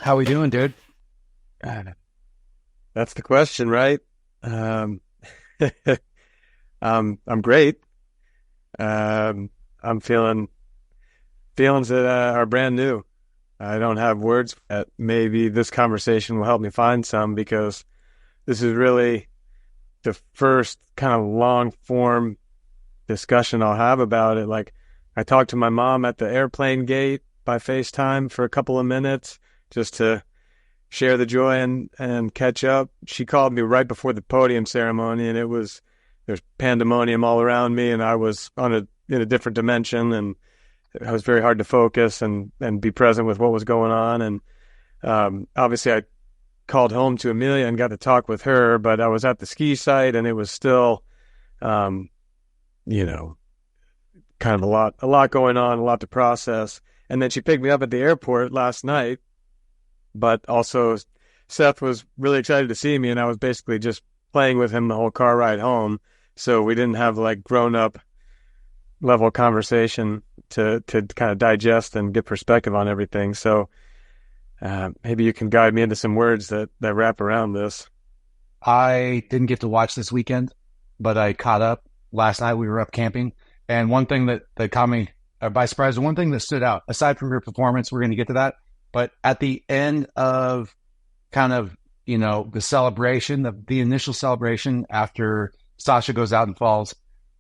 How we doing, dude? That's the question, right? Um, I'm great. I'm feeling feelings that are brand new. I don't have words yet. Maybe this conversation will help me find some because this is really the first kind of long form discussion I'll have about it. Like I talked to my mom at the airplane gate by FaceTime for a couple of minutes just to share the joy and catch up. She called me right before the podium ceremony, and there's pandemonium all around me, and I was in a different dimension, and it was very hard to focus and be present with what was going on. And obviously, I called home to Amelia and got to talk with her, but I was at the ski site, and it was still, um, you know, kind of a lot going on, a lot to process. And then she picked me up at the airport last night, but also Seth was really excited to see me, and I was basically just playing with him the whole car ride home. So we didn't have like grown up level conversation to kind of digest and get perspective on everything. So maybe you can guide me into some words that wrap around this. I didn't get to watch this weekend, but I caught up. Last night we were up camping, and one thing that caught me by surprise, one thing that stood out, aside from your performance, we're going to get to that, but at the end of kind of, the celebration, the initial celebration after Sasha goes out and falls,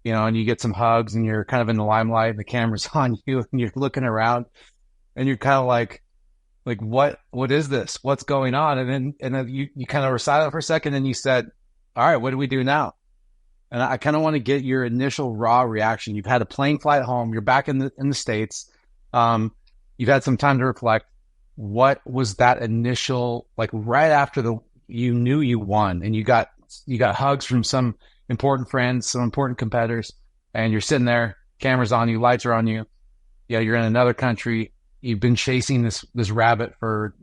and you get some hugs and you're kind of in the limelight and the camera's on you and you're looking around and you're kind of like what is this? What's going on? And then you kind of were silent for a second and you said, all right, what do we do now? And I kind of want to get your initial raw reaction. You've had a plane flight home. You're back in the States. You've had some time to reflect. What was that initial, like right after you knew you won and you got hugs from some important friends, some important competitors, and you're sitting there, cameras on you, lights are on you. Yeah, you're in another country. You've been chasing this rabbit for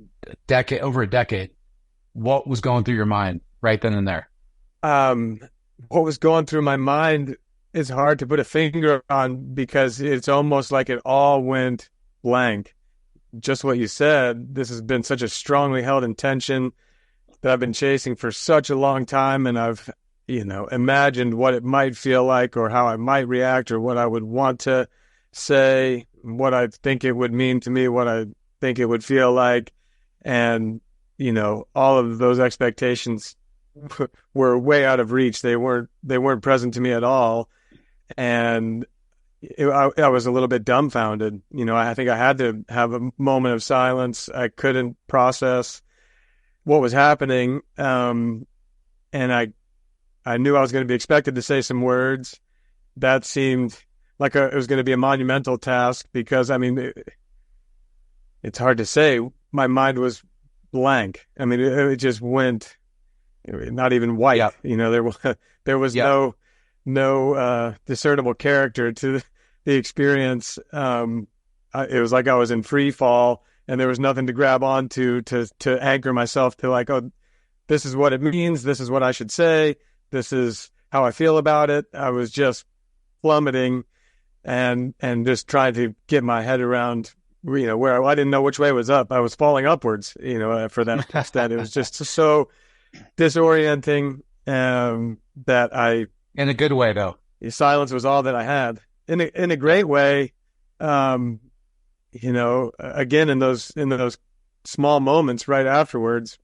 over a decade. What was going through your mind right then and there? What was going through my mind is hard to put a finger on because it's almost like it all went blank. Just what you said, this has been such a strongly held intention that I've been chasing for such a long time, and I've, imagined what it might feel like or how I might react or what I would want to say, what I think it would mean to me, what I think it would feel like. And, all of those expectations were way out of reach. They weren't present to me at all. And I was a little bit dumbfounded. I think I had to have a moment of silence. I couldn't process what was happening. And I knew I was going to be expected to say some words. That seemed like it was going to be a monumental task because, it's hard to say. My mind was blank. It just went not even white. Yep. There was Yep. no discernible character to the experience. It was like I was in free fall and there was nothing to grab onto to anchor myself to like, oh, this is what it means. This is what I should say. This is how I feel about it. I was just plummeting and just trying to get my head around, where I didn't know which way was up. I was falling upwards, for that extent. It was just so disorienting that In a good way, though. silence was all that I had. In a great way, again in those small moments right afterwards,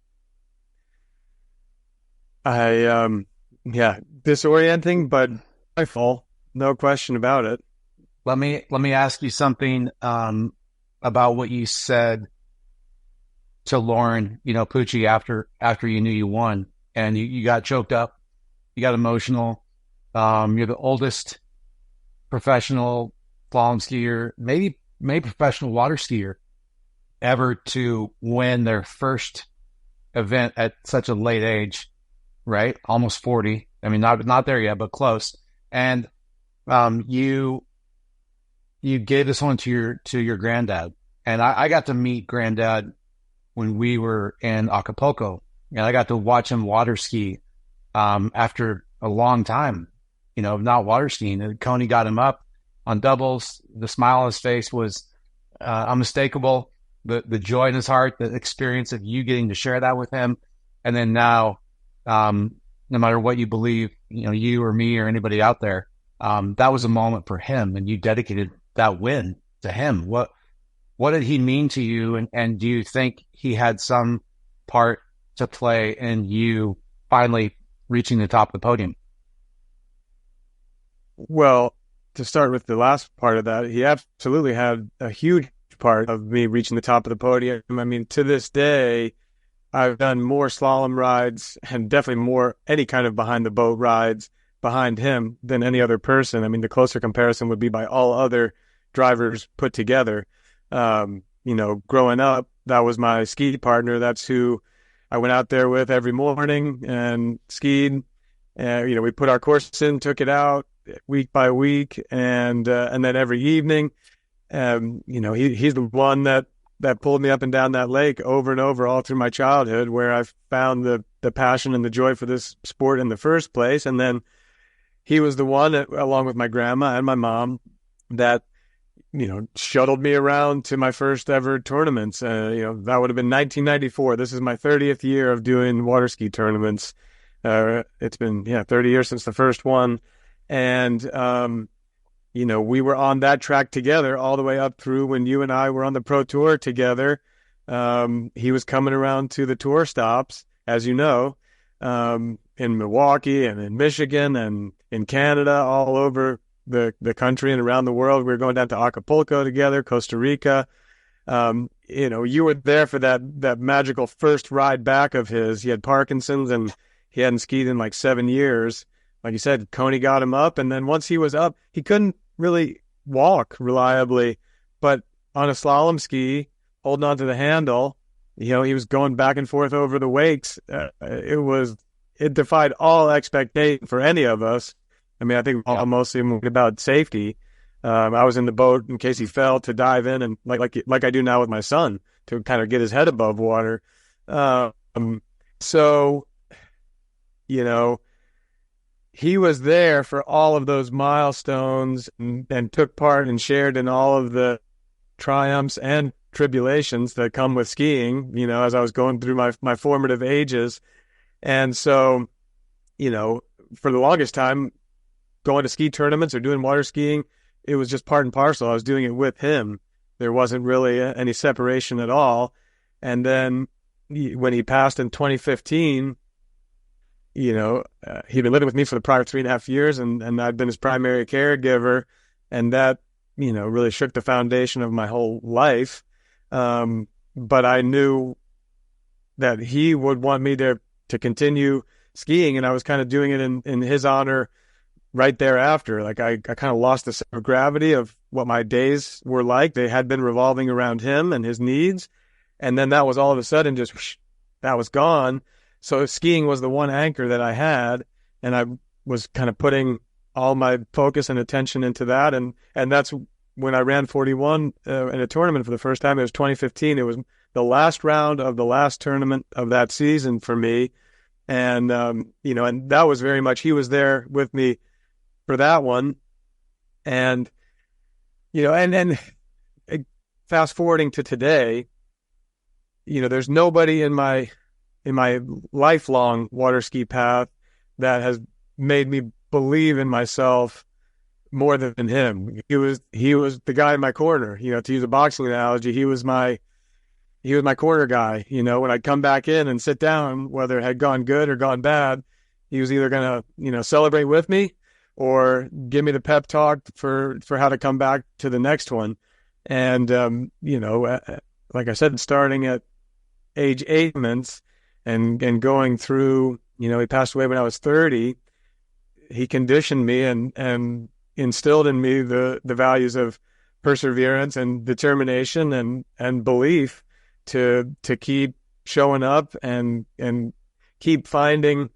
disorienting, but joyful, no question about it. Let me ask you something about what you said to Lauren, Pucci after you knew you won and you got choked up, you got emotional. You're the oldest professional slalom skier, maybe professional water skier ever to win their first event at such a late age, right? Almost 40. Not there yet, but close. And you gave this one to your granddad, and I got to meet Grandad when we were in Acapulco, and I got to watch him water ski after a long time, not water skiing. And Coney got him up on doubles. The smile on his face was unmistakable. the joy in his heart, the experience of you getting to share that with him. And then now, no matter what you believe, you or me or anybody out there, that was a moment for him, and you dedicated that win to him. What did he mean to you? And do you think he had some part to play in you finally reaching the top of the podium? Well, to start with the last part of that, he absolutely had a huge part of me reaching the top of the podium. I mean, to this day, I've done more slalom rides and definitely more any kind of behind the boat rides behind him than any other person. I mean, the closer comparison would be by all other drivers put together. Growing up, that was my ski partner. That's who I went out there with every morning and skied. We put our course in, took it out week by week, and then every evening. He's the one that pulled me up and down that lake over and over all through my childhood, where I found the passion and the joy for this sport in the first place. And then he was the one, along with my grandma and my mom, that shuttled me around to my first ever tournaments. That would have been 1994. This is my 30th year of doing water ski tournaments. It's been 30 years since the first one. And we were on that track together all the way up through when you and I were on the pro tour together. He was coming around to the tour stops, as you know, in Milwaukee and in Michigan and in Canada, all over the country and around the world. We were going down to Acapulco together, Costa Rica. You were there for that magical first ride back of his. He had Parkinson's and he hadn't skied in like 7 years. Like you said, Coney got him up, and then once he was up, he couldn't really walk reliably, but on a slalom ski, holding onto the handle, he was going back and forth over the wakes. It defied all expectation for any of us. I mean, I think all mostly about safety. I was in the boat in case he fell to dive in, and like I do now with my son, to kind of get his head above water. He was there for all of those milestones and took part and shared in all of the triumphs and tribulations that come with skiing, as I was going through my formative ages. And so, for the longest time, going to ski tournaments or doing water skiing, it was just part and parcel. I was doing it with him. There wasn't really any separation at all. And then when he passed in 2015, he'd been living with me for the prior 3.5 years, and I'd been his primary caregiver, and that, really shook the foundation of my whole life. But I knew that he would want me to continue skiing, and I was kind of doing it in his honor right thereafter. Like I kind of lost the center of gravity of what my days were like. They had been revolving around him and his needs, and then that was all of a sudden just whoosh, that was gone. So skiing was the one anchor that I had, and I was kind of putting all my focus and attention into that. And that's when I ran 41 in a tournament for the first time. It was 2015. It was the last round of the last tournament of that season for me. And, and that was very much, he was there with me for that one. And, and fast forwarding to today, there's nobody in my lifelong water ski path that has made me believe in myself more than him. He was the guy in my corner, to use a boxing analogy. He was my corner guy. When I'd come back in and sit down, whether it had gone good or gone bad, he was either going to, celebrate with me or give me the pep talk for how to come back to the next one. And, like I said, starting at age 8 months, and going through, he passed away when I was 30. He conditioned me and instilled in me the values of perseverance and determination and belief to keep showing up and keep finding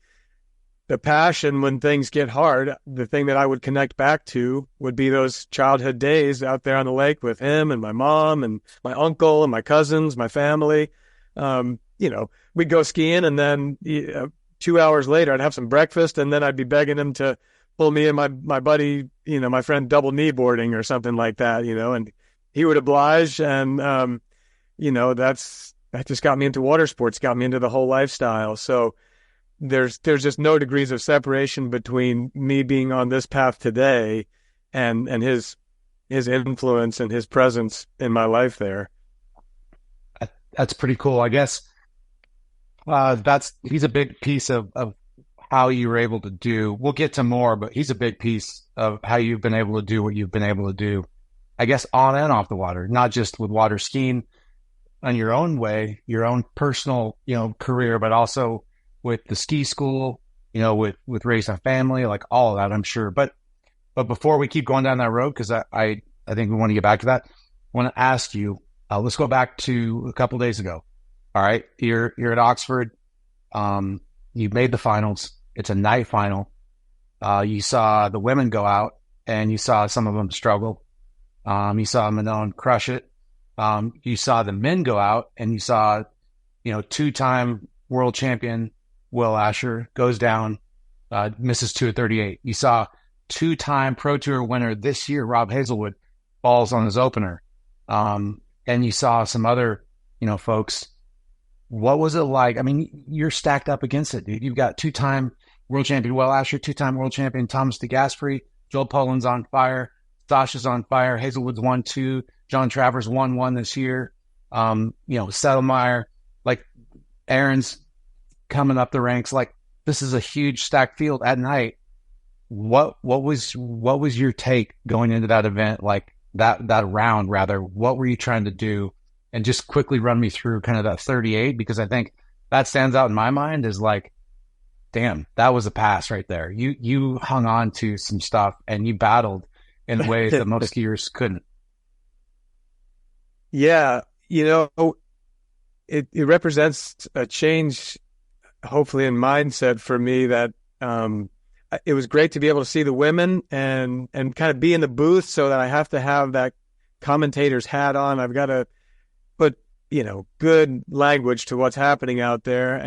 the passion when things get hard. The thing that I would connect back to would be those childhood days out there on the lake with him and my mom and my uncle and my cousins, my family. We'd go skiing, and then 2 hours later, I'd have some breakfast, and then I'd be begging him to pull me and my buddy, my friend, double kneeboarding or something like that, and he would oblige. And, that just got me into water sports, got me into the whole lifestyle. So there's just no degrees of separation between me being on this path today and his influence and his presence in my life there. That's pretty cool. I guess he's a big piece of how you were able to do. We'll get to more, but he's a big piece of how you've been able to do what you've been able to do, I guess, on and off the water, not just with water skiing on your own way, your own personal, career, but also with the ski school, with raising a family, like all of that, I'm sure. But before we keep going down that road, because I think we want to get back to that, I want to ask you, let's go back to a couple of days ago. All right. You're at Oxford. You made the finals. It's a night final. You saw the women go out and you saw some of them struggle. You saw Manon crush it. You saw the men go out and you saw, two-time world champion Will Asher goes down, misses 2:38. You saw two-time Pro Tour winner this year, Rob Hazelwood, falls on his opener. And you saw some other, folks. What was it like? I mean, you're stacked up against it, dude. You've got two-time world champion Will Asher, two-time world champion Thomas DeGasperi, Joel Poland's on fire, Sasha's on fire, Hazelwood's 1-2, John Travers 1-1 this year. Settlemeyer, like Aaron's coming up the ranks. Like, this is a huge stacked field at night. What was your take going into that event? Like that round rather, what were you trying to do? And just quickly run me through kind of that 38, because I think that stands out in my mind as like, damn, that was a pass right there. You hung on to some stuff and you battled in ways that most skiers couldn't. Yeah. It represents a change, hopefully, in mindset for me that, it was great to be able to see the women and kind of be in the booth, so that I have to have that commentator's hat on. I've got to put, good language to what's happening out there.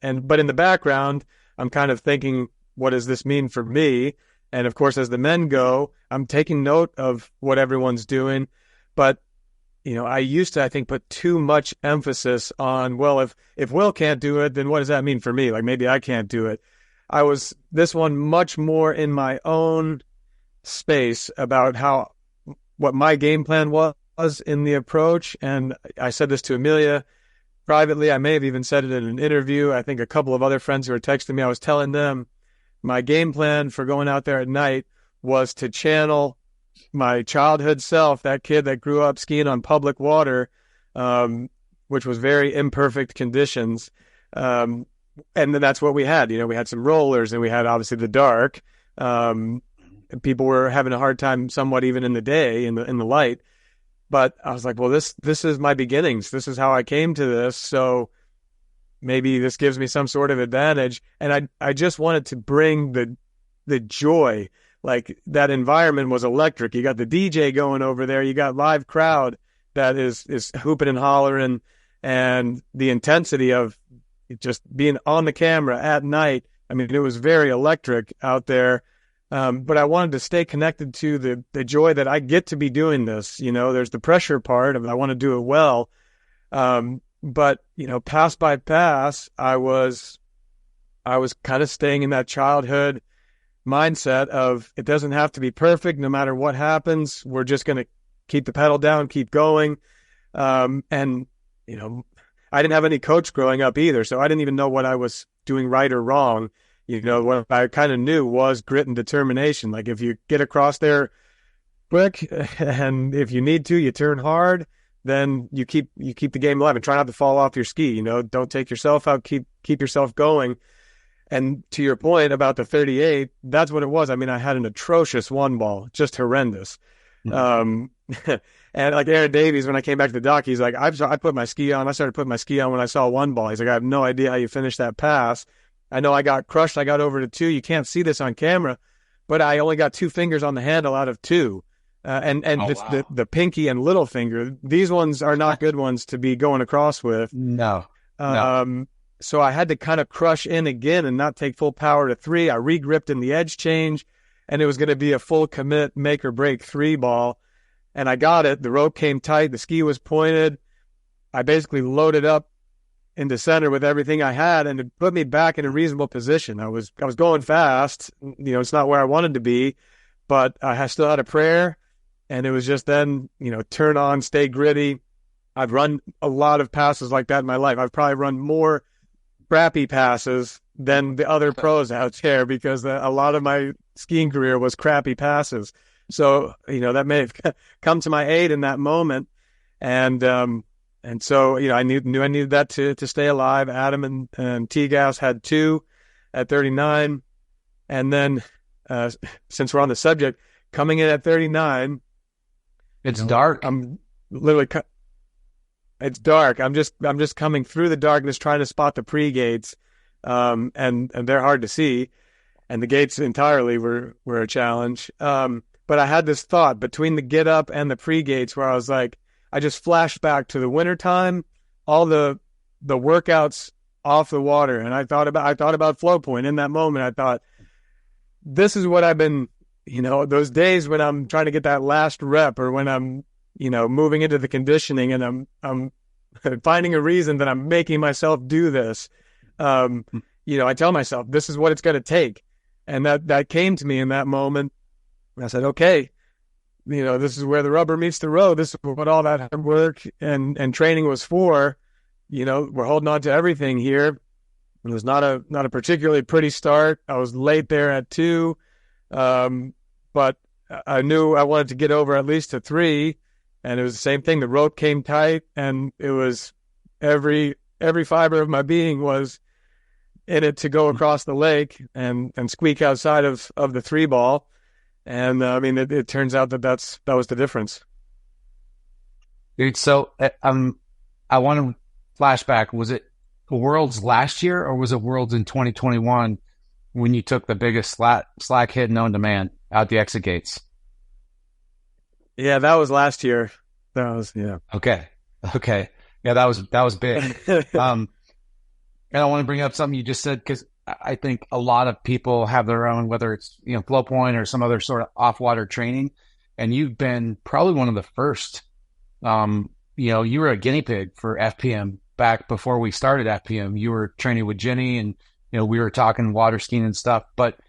But in the background, I'm kind of thinking, what does this mean for me? And of course, as the men go, I'm taking note of what everyone's doing. But, I used to, I think, put too much emphasis on, well, if Will can't do it, then what does that mean for me? Like, maybe I can't do it. I was this one much more in my own space about what my game plan was in the approach. And I said this to Amelia privately. I may have even said it in an interview. I think a couple of other friends who were texting me, I was telling them my game plan for going out there at night was to channel my childhood self, that kid that grew up skiing on public water, which was very imperfect conditions. And then that's what we had. We had some rollers and we had obviously the dark. People were having a hard time somewhat even in the day, in the light. But I was like, well, this is my beginnings. This is how I came to this. So maybe this gives me some sort of advantage. And I just wanted to bring the joy. Like, that environment was electric. You got the DJ going over there. You got live crowd that is hooping and hollering, and the intensity of just being on the camera at night. I mean, it was very electric out there. But I wanted to stay connected to the joy that I get to be doing this. There's the pressure part of I want to do it well. But, pass by pass, I was kind of staying in that childhood mindset of, it doesn't have to be perfect. No matter what happens, we're just going to keep the pedal down, keep going. And, I didn't have any coach growing up either, so I didn't even know what I was doing right or wrong. What I kind of knew was grit and determination. Like, if you get across there quick, and if you need to, you turn hard, then you keep the game alive and try not to fall off your ski. Don't take yourself out, keep yourself going. And to your point about the 38, that's what it was. I mean, I had an atrocious one ball, just horrendous. Mm-hmm. And like Aaron Davies, when I came back to the dock, he's like, I put my ski on. I started putting my ski on when I saw one ball. He's like, I have no idea how you finished that pass. I know I got crushed. I got over to 2. You can't see this on camera, but I only got 2 fingers on the handle out of 2. And it's wow. the pinky and little finger. These ones are not good ones to be going across with. No. So I had to kind of crush in again and not take full power to 3. I re-gripped in the edge change, and it was going to be a full commit, make or break 3 ball. And I got it. The rope came tight. The ski was pointed. I basically loaded up into center with everything I had, and it put me back in a reasonable position. I was going fast. It's not where I wanted to be, but I still had a prayer, and it was just then, turn on, stay gritty. I've run a lot of passes like that in my life. I've probably run more crappy passes than the other pros out there, because a lot of my skiing career was crappy passes. So, that may have come to my aid in that moment. And so, I knew I needed that to stay alive. Adam and T-Gas had 2 at 39. And then, since we're on the subject, coming in at 39. It's dark. I'm literally... It's dark. I'm just coming through the darkness, trying to spot the pre-gates, and they're hard to see, and the gates entirely were a challenge. But I had this thought between the get up and the pre-gates where I was like, I just flashed back to the wintertime, all the workouts off the water, and I thought about flow point in that moment. I thought, this is what I've been, those days when I'm trying to get that last rep, or when I'm moving into the conditioning, and I'm finding a reason that I'm making myself do this. I tell myself, this is what it's going to take. And that came to me in that moment. I said, okay, this is where the rubber meets the road. This is what all that hard work and training was for. We're holding on to everything here. It was not a particularly pretty start. I was late there at 2. But I knew I wanted to get over at least to 3. And it was the same thing. The rope came tight, and it was every fiber of my being was in it to go across the lake and squeak outside of the 3 ball. And it turns out that was the difference. Dude, so I want to flashback. Was it the Worlds last year, or was it Worlds in 2021 when you took the biggest slack hit known to man out the exit gates? Yeah, that was last year. Yeah. Okay. Yeah, that was big. And I want to bring up something you just said, because I think a lot of people have their own, whether it's, flow point or some other sort of off-water training. And you've been probably one of the first. You were a guinea pig for FPM back before we started FPM. You were training with Jenny, and, we were talking water skiing and stuff. But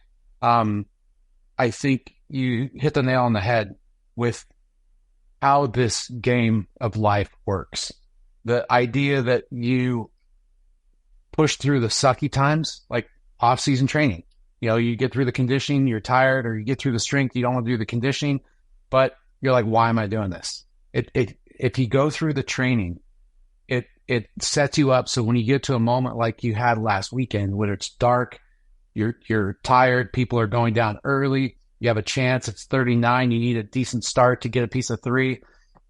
I think you hit the nail on the head with how this game of life works. The idea that you push through the sucky times, like off-season training. You get through the conditioning, you're tired, or you get through the strength, you don't want to do the conditioning, but you're like, why am I doing this? If you go through the training, it sets you up so when you get to a moment like you had last weekend, when it's dark, you're tired, people are going down early, you have a chance, it's 39, you need a decent start to get a piece of 3.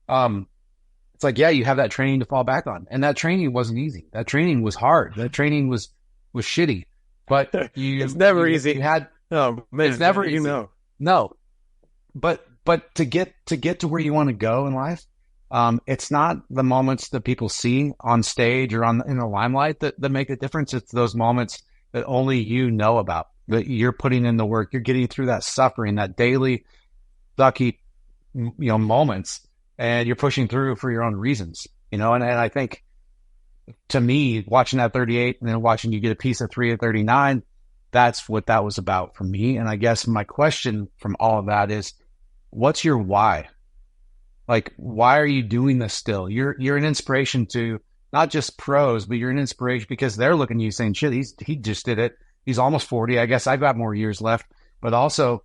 It's like, yeah, you have that training to fall back on. And that training wasn't easy. That training was hard. That training was shitty. But it's never easy. It's never easy. No. But to get to where you want to go in life, it's not the moments that people see on stage or in the limelight that make a difference. It's those moments that only you know about, that you're putting in the work. You're getting through that suffering, that daily sucky, moments, and you're pushing through for your own reasons, and I think, to me, watching that 38 and then watching you get a piece of 3 at 39, that's what that was about for me. And I guess my question from all of that is, what's your why? Like, why are you doing this still? You're an inspiration to not just pros, but you're an inspiration because they're looking at you saying, shit, he just did it. He's almost 40. I guess I've got more years left, but also,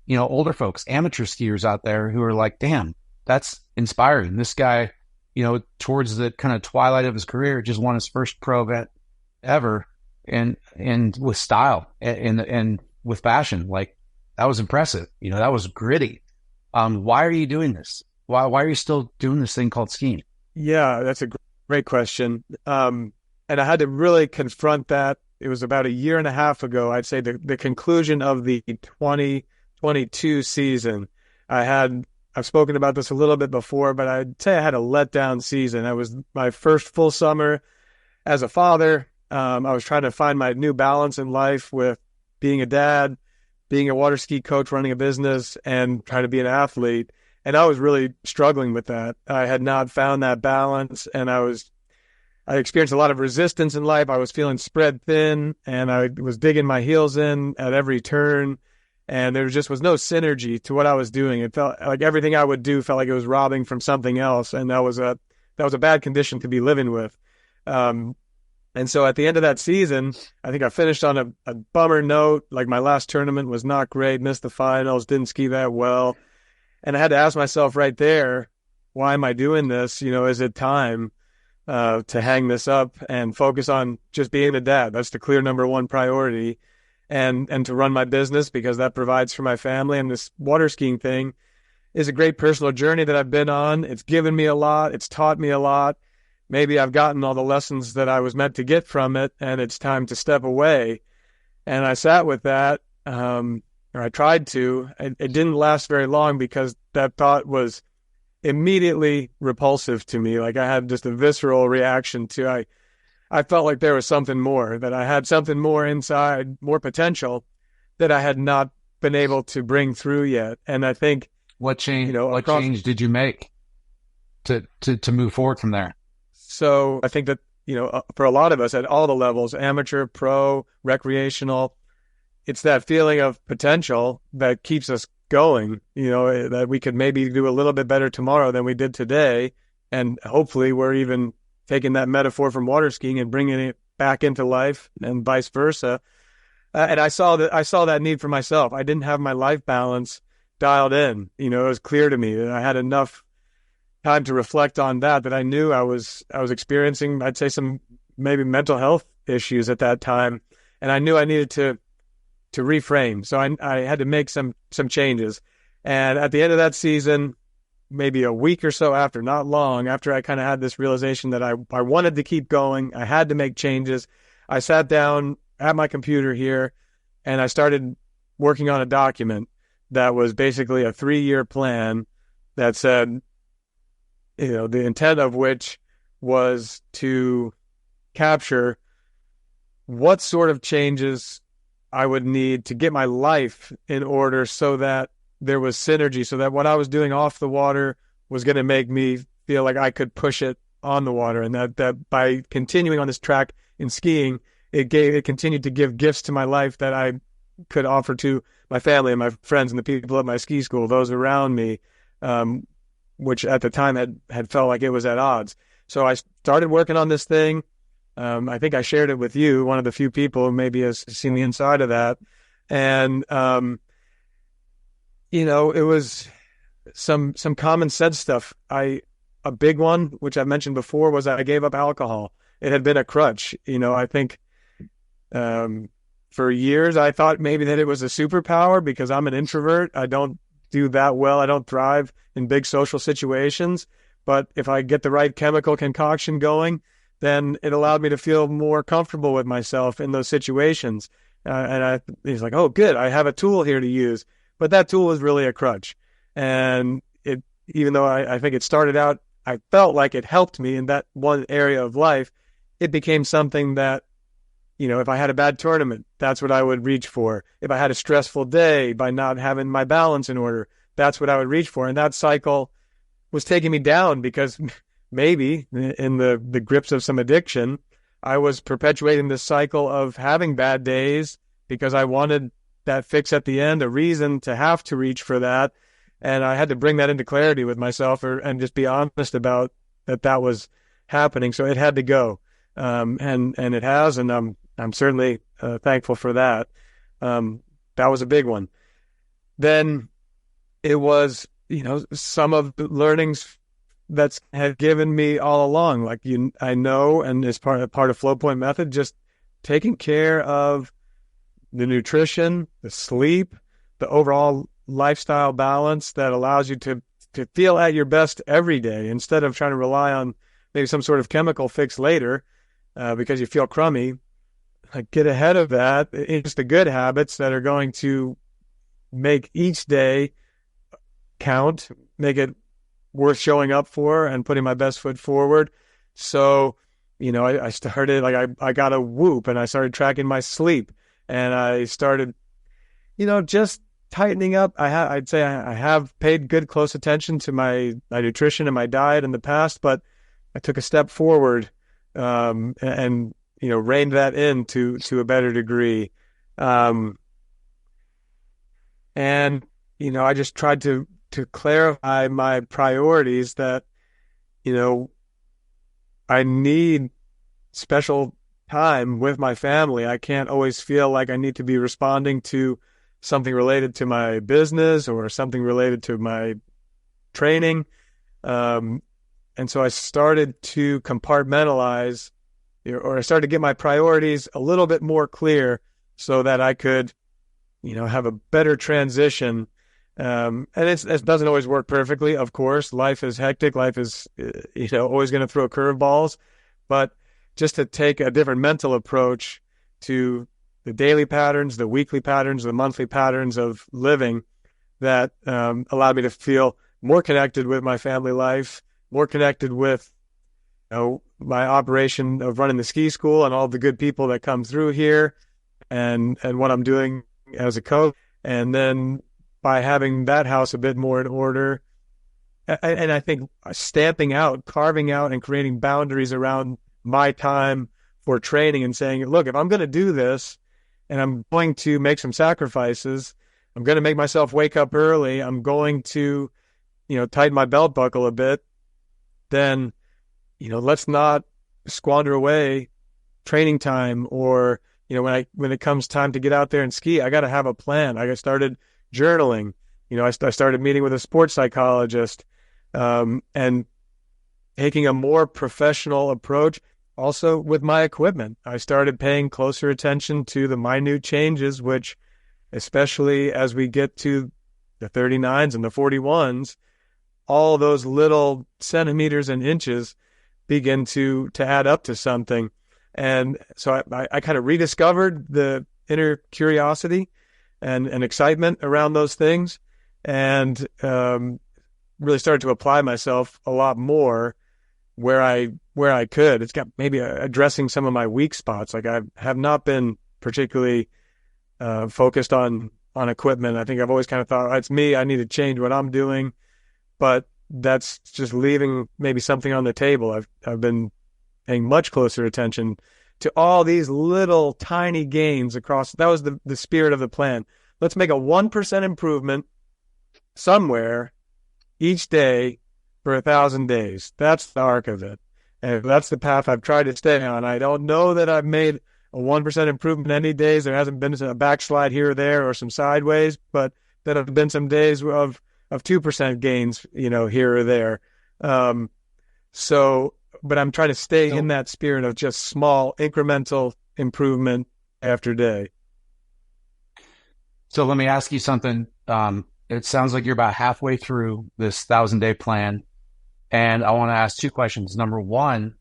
older folks, amateur skiers out there who are like, damn, that's inspiring. This guy, towards the kind of twilight of his career, just won his first pro event ever, and with style and with fashion. Like, that was impressive. That was gritty. Why are you doing this? Why are you still doing this thing called skiing? Yeah, that's a great question. And I had to really confront that. It was about a year and a half ago, I'd say the conclusion of the 2022 season. I've spoken about this a little bit before, but I'd say I had a letdown season. It was my first full summer as a father. I was trying to find my new balance in life with being a dad, being a water ski coach, running a business, and trying to be an athlete. And I was really struggling with that. I had not found that balance, and I experienced a lot of resistance in life. I was feeling spread thin, and I was digging my heels in at every turn, and there just was no synergy to what I was doing. It felt like everything I would do felt like it was robbing from something else, and that was a bad condition to be living with. And so at the end of that season, I think I finished on a bummer note. Like, my last tournament was not great, missed the finals, didn't ski that well. And I had to ask myself right there, why am I doing this? Is it time to hang this up and focus on just being a dad? That's the clear number one priority. And to run my business, because that provides for my family. And this water skiing thing is a great personal journey that I've been on. It's given me a lot. It's taught me a lot. Maybe I've gotten all the lessons that I was meant to get from it, and it's time to step away. And I sat with that, or I tried to. It didn't last very long, because that thought was immediately repulsive to me. Like, I had just a visceral reaction to, I felt like there was something more, that I had something more inside, more potential that I had not been able to bring through yet. And I think, what change did you make to move forward from there? So I think that, for a lot of us at all the levels, amateur, pro, recreational, it's that feeling of potential that keeps us going, that we could maybe do a little bit better tomorrow than we did today. And hopefully we're even taking that metaphor from water skiing and bringing it back into life, and vice versa. And I saw that need for myself. I didn't have my life balance dialed in. It was clear to me that I had enough time to reflect on that I knew I was experiencing, I'd say, some maybe mental health issues at that time. And I knew I needed to reframe. So I had to make some changes. And at the end of that season, maybe a week or so after, not long after, I kind of had this realization that I wanted to keep going. I had to make changes. I sat down at my computer here, and I started working on a document that was basically a 3-year plan that said, the intent of which was to capture what sort of changes I would need to get my life in order, so that there was synergy, so that what I was doing off the water was going to make me feel like I could push it on the water. And that by continuing on this track in skiing, it continued to give gifts to my life that I could offer to my family and my friends and the people at my ski school, those around me, which at the time had felt like it was at odds. So I started working on this thing. I think I shared it with you, one of the few people who maybe has seen the inside of that. And, it was some common sense stuff. A big one, which I mentioned before, was that I gave up alcohol. It had been a crutch. I think for years I thought maybe that it was a superpower, because I'm an introvert. I don't do that well. I don't thrive in big social situations. But if I get the right chemical concoction going, then it allowed me to feel more comfortable with myself in those situations. And he's like, oh, good, I have a tool here to use. But that tool was really a crutch. And even though I think it started out, I felt like it helped me in that one area of life, it became something that, if I had a bad tournament, that's what I would reach for. If I had a stressful day by not having my balance in order, that's what I would reach for. And that cycle was taking me down, because maybe in the grips of some addiction, I was perpetuating this cycle of having bad days because I wanted that fix at the end, a reason to have to reach for that. And I had to bring that into clarity with myself, and just be honest about that was happening. So it had to go. And it has, and I'm certainly thankful for that. That was a big one. Then it was, some of the learnings that's had given me all along, like I know, and as part of FlowPoint method, just taking care of the nutrition, the sleep, the overall lifestyle balance that allows you to feel at your best every day, instead of trying to rely on maybe some sort of chemical fix later because you feel crummy. Like, get ahead of that. It's the good habits that are going to make each day count, make it worth showing up for and putting my best foot forward. So, I started, I got a Whoop, and I started tracking my sleep, and I started, just tightening up. I'd say I have paid good close attention to my nutrition and my diet in the past, but I took a step forward, and reined that in to a better degree. And I just tried to clarify my priorities, that I need special time with my family. I can't always feel like I need to be responding to something related to my business or something related to my training. And so I started to compartmentalize, or I started to get my priorities a little bit more clear so that I could, have a better transition. And it doesn't always work perfectly. Of course, life is hectic. Life is, always going to throw curveballs, but just to take a different mental approach to the daily patterns, the weekly patterns, the monthly patterns of living, that allowed me to feel more connected with my family life, more connected with my operation of running the ski school and all the good people that come through here, and what I'm doing as a coach. And then by having that house a bit more in order, and I think carving out and creating boundaries around my time for training, and saying, look, if I'm going to do this and I'm going to make some sacrifices, I'm going to make myself wake up early, I'm going to, tighten my belt buckle a bit, then, let's not squander away training time. Or, when it comes time to get out there and ski, I got to have a plan. I started journaling. I started meeting with a sports psychologist, and taking a more professional approach. Also with my equipment, I started paying closer attention to the minute changes, which, especially as we get to the 39s and the 41s, all those little centimeters and inches begin to add up to something. And so I kind of rediscovered the inner curiosity and excitement around those things, and really started to apply myself a lot more where I could. It's got maybe addressing some of my weak spots. Like, I have not been particularly focused on equipment. I think I've always kind of thought, it's me, I need to change what I'm doing, but that's just leaving maybe something on the table. I've been paying much closer attention to all these little tiny gains across. That was the spirit of the plan. Let's make a 1% improvement somewhere each day for 1,000 days. That's the arc of it. And that's the path I've tried to stay on. I don't know that I've made a 1% improvement any days. There hasn't been a backslide here or there or some sideways, but there have been some days of 2% gains, here or there. But I'm trying to stay in that spirit of just small incremental improvement after day. So let me ask you something. It sounds like you're about halfway through this 1,000-day plan, and I want to ask two questions. Number one,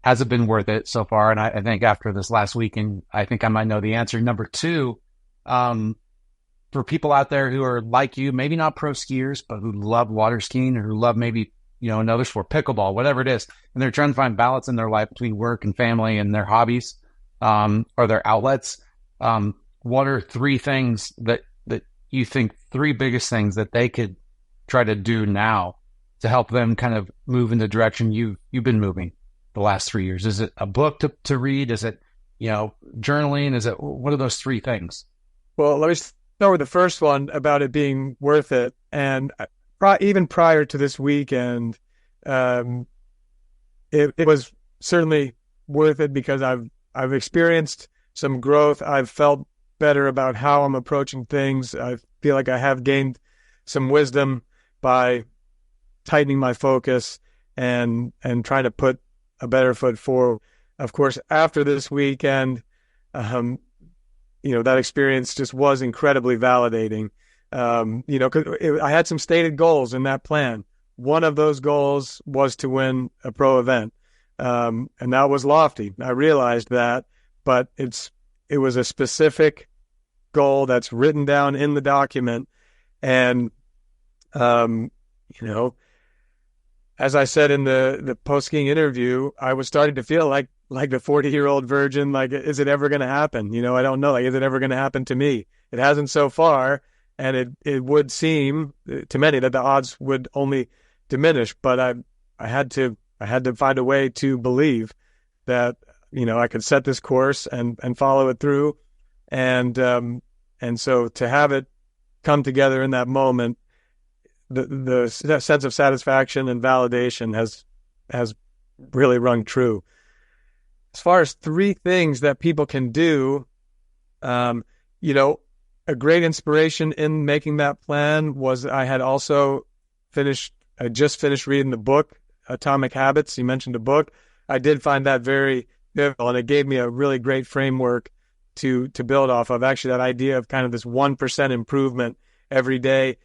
has it been worth it so far? And I think after this last weekend, I think I might know the answer. Number two, for people out there who are like you, maybe not pro skiers, but who love water skiing, or who love maybe another sport, pickleball, whatever it is, and they're trying to find balance in their life between work and family and their hobbies, or their outlets. What are three things that you think, three biggest things that they could try to do now to help them kind of move in the direction you've been moving the last 3 years? Is it a book to read? Is it, journaling? Is it, what are those three things? Well, let me start with the first one about it being worth it. And even prior to this weekend, it was certainly worth it, because I've experienced some growth. I've felt better about how I'm approaching things. I feel like I have gained some wisdom by tightening my focus and trying to put a better foot forward. Of course, after this weekend, that experience just was incredibly validating. 'Cause I had some stated goals in that plan. One of those goals was to win a pro event. And that was lofty. I realized that, but it was a specific goal that's written down in the document. And, as I said in the post-skiing interview, I was starting to feel like the 40-year-old virgin. Like, is it ever going to happen? I don't know. Like, is it ever going to happen to me? It hasn't so far. And it would seem to many that the odds would only diminish. But I had to find a way to believe that, I could set this course and follow it through. And so to have it come together in that moment, the sense of satisfaction and validation has really rung true. As far as 3 things that people can do, a great inspiration in making that plan was I just finished reading the book, Atomic Habits. You mentioned a book. I did find that very pivotal, and it gave me a really great framework to build off of. Actually, that idea of kind of this 1% improvement every day,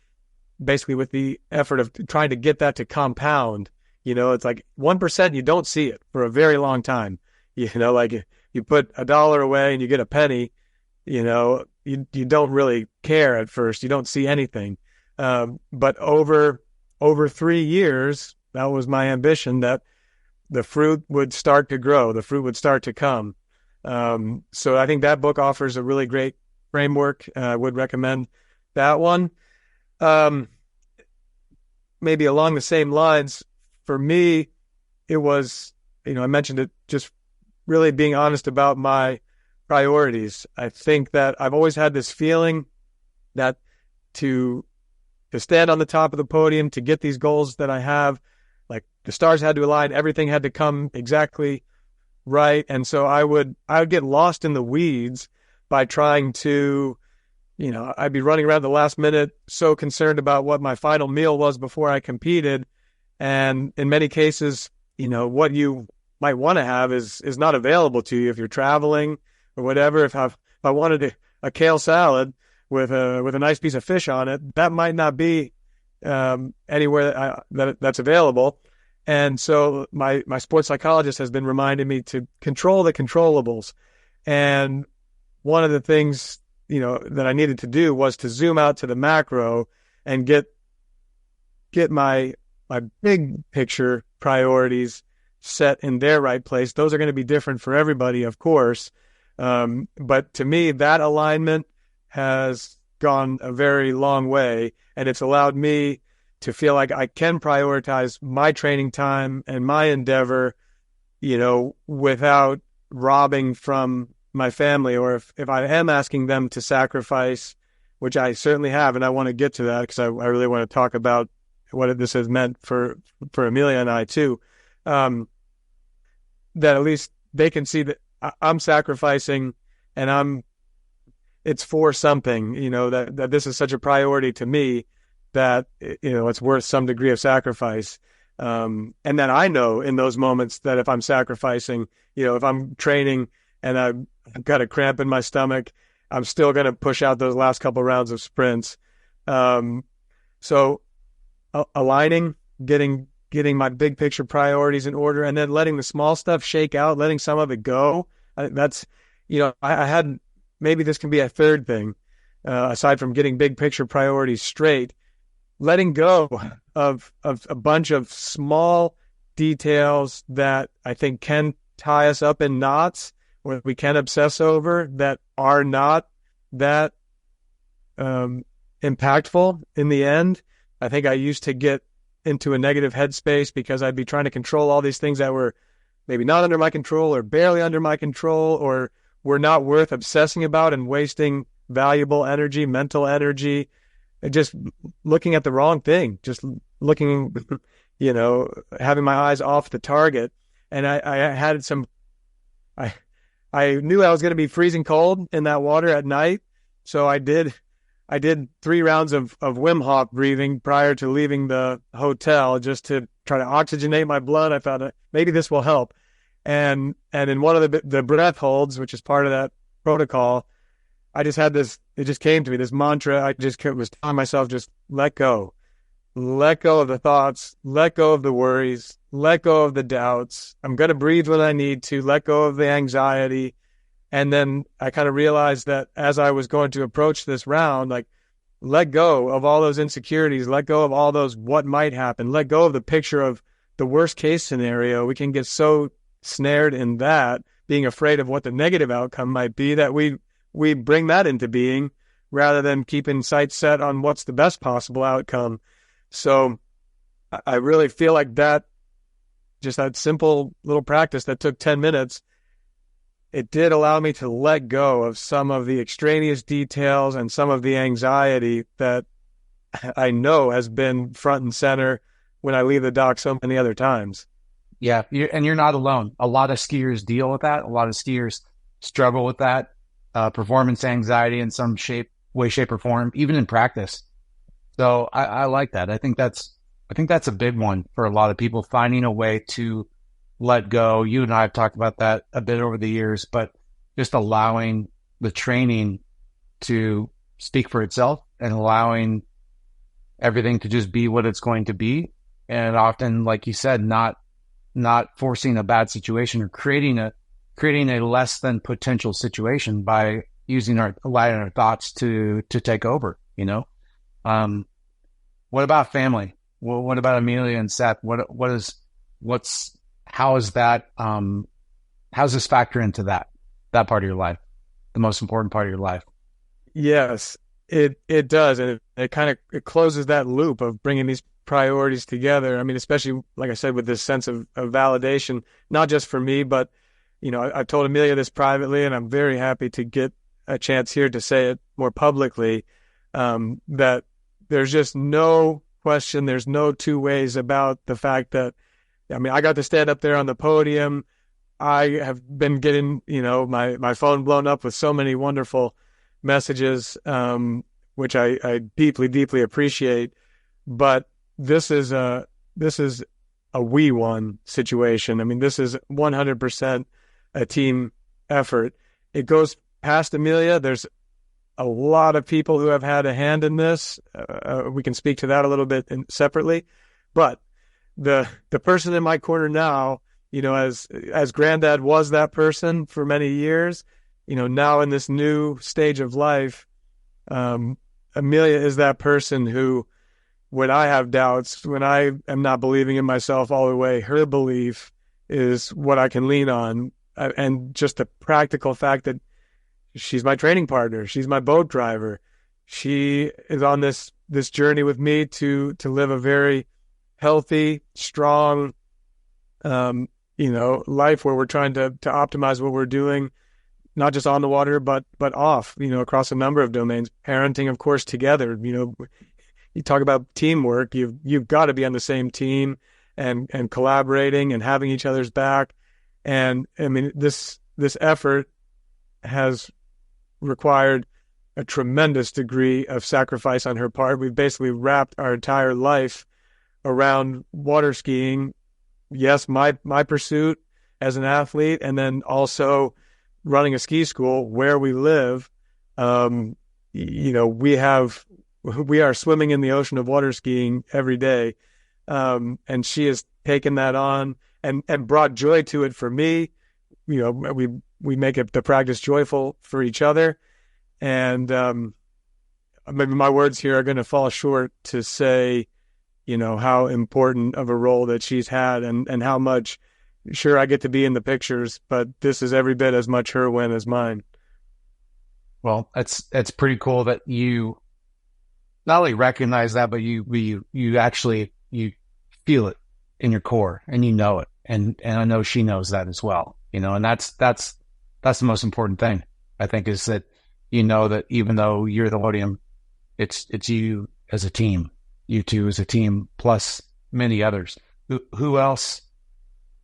basically with the effort of trying to get that to compound. It's like 1%, you don't see it for a very long time. Like you put $1 away and you get a penny, you don't really care at first. You don't see anything. But over 3 years, that was my ambition, that the fruit would start to grow, the fruit would start to come. So I think that book offers a really great framework. I would recommend that one. Maybe along the same lines, for me, it was, I mentioned it, just really being honest about my priorities. I think that I've always had this feeling that to stand on the top of the podium, to get these goals that I have, like the stars had to align, everything had to come exactly right. And so I would get lost in the weeds by trying to, I'd be running around the last minute, so concerned about what my final meal was before I competed. And in many cases, what you might want to have is not available to you if you're traveling or whatever. If I wanted a kale salad with a nice piece of fish on it, that might not be anywhere that's available. And so my sports psychologist has been reminding me to control the controllables. And one of the things, that I needed to do was to zoom out to the macro and get my big picture priorities set in their right place. Those are going to be different for everybody, of course. But to me, that alignment has gone a very long way, and it's allowed me to feel like I can prioritize my training time and my endeavor, without robbing from my family, or if I am asking them to sacrifice, which I certainly have, and I want to get to that because I really want to talk about what this has meant for Amelia and I too, that at least they can see that I'm sacrificing and it's for something, that this is such a priority to me that, it's worth some degree of sacrifice. And then I know in those moments that if I'm sacrificing, if I'm training and I've got a cramp in my stomach, I'm still going to push out those last couple rounds of sprints. So aligning, getting my big picture priorities in order, and then letting the small stuff shake out, letting some of it go. That's, I had, maybe this can be a third thing, aside from getting big picture priorities straight, letting go of a bunch of small details that I think can tie us up in knots, or we can obsess over, that are not that impactful in the end. I think I used to get into a negative headspace because I'd be trying to control all these things that were maybe not under my control or barely under my control, or were not worth obsessing about and wasting valuable energy, mental energy, and just looking at the wrong thing, just looking, having my eyes off the target. And I had I knew I was going to be freezing cold in that water at night. So I did 3 rounds of Wim Hof breathing prior to leaving the hotel, just to try to oxygenate my blood. I thought maybe this will help. And in one of the breath holds, which is part of that protocol, I just had this, it just came to me, this mantra. I just was telling myself, just let go of the thoughts, let go of the worries, let go of the doubts. I'm going to breathe when I need to, let go of the anxiety. And then I kind of realized that as I was going to approach this round, like, let go of all those insecurities, let go of all those what might happen, let go of the picture of the worst case scenario. We can get so snared in that, being afraid of what the negative outcome might be, that we bring that into being rather than keeping sights set on what's the best possible outcome. So I really feel like that, just that simple little practice that took 10 minutes, it did allow me to let go of some of the extraneous details and some of the anxiety that I know has been front and center when I leave the dock so many other times. Yeah, and you're not alone. A lot of skiers deal with that. A lot of skiers struggle with that performance anxiety in some way, shape, or form, even in practice. So I like that. I think that's a big one for a lot of people, finding a way to let go. You and I have talked about that a bit over the years, but just allowing the training to speak for itself and allowing everything to just be what it's going to be. And often, like you said, not forcing a bad situation or creating a less than potential situation by allowing our thoughts to take over, you know? What about family? Well, what about Amelia and Seth? How's this factor into that part of your life, the most important part of your life? Yes, it does. And it kind of, it closes that loop of bringing these priorities together. I mean, especially, like I said, with this sense of validation, not just for me, but, you know, I've told Amelia this privately, and I'm very happy to get a chance here to say it more publicly, that there's just no question, there's no two ways about the fact that, I mean, I got to stand up there on the podium. I have been getting, you know, my phone blown up with so many wonderful messages, which I deeply, deeply appreciate. But this is a we won situation. I mean, this is 100% a team effort. It goes past Amelia. There's a lot of people who have had a hand in this. We can speak to that a little bit separately, but the person in my corner now, you know, as Grandad was that person for many years, you know, now in this new stage of life, Amelia is that person who, when I have doubts, when I am not believing in myself all the way, her belief is what I can lean on. And just the practical fact that she's my training partner, she's my boat driver. She is on this journey with me to live a very healthy, strong, you know, life where we're trying to optimize what we're doing, not just on the water, but off, you know, across a number of domains. Parenting, of course, together. You know, you talk about teamwork. You've got to be on the same team and collaborating and having each other's back. And I mean, this effort has required a tremendous degree of sacrifice on her part. We've basically wrapped our entire life around water skiing. Yes, my pursuit as an athlete, and then also running a ski school where we live. You know, we are swimming in the ocean of water skiing every day. And she has taken that on and brought joy to it for me. You know, we make it the practice joyful for each other. And maybe my words here are going to fall short to say, you know, how important of a role that she's had and how much, sure, I get to be in the pictures, but this is every bit as much her win as mine. Well, it's pretty cool that you not only recognize that, but you actually, you feel it in your core and you know it. And I know she knows that as well, you know, and that's the most important thing, I think, is that, you know, that even though you're the podium, it's you as a team, you two as a team, plus many others. Who else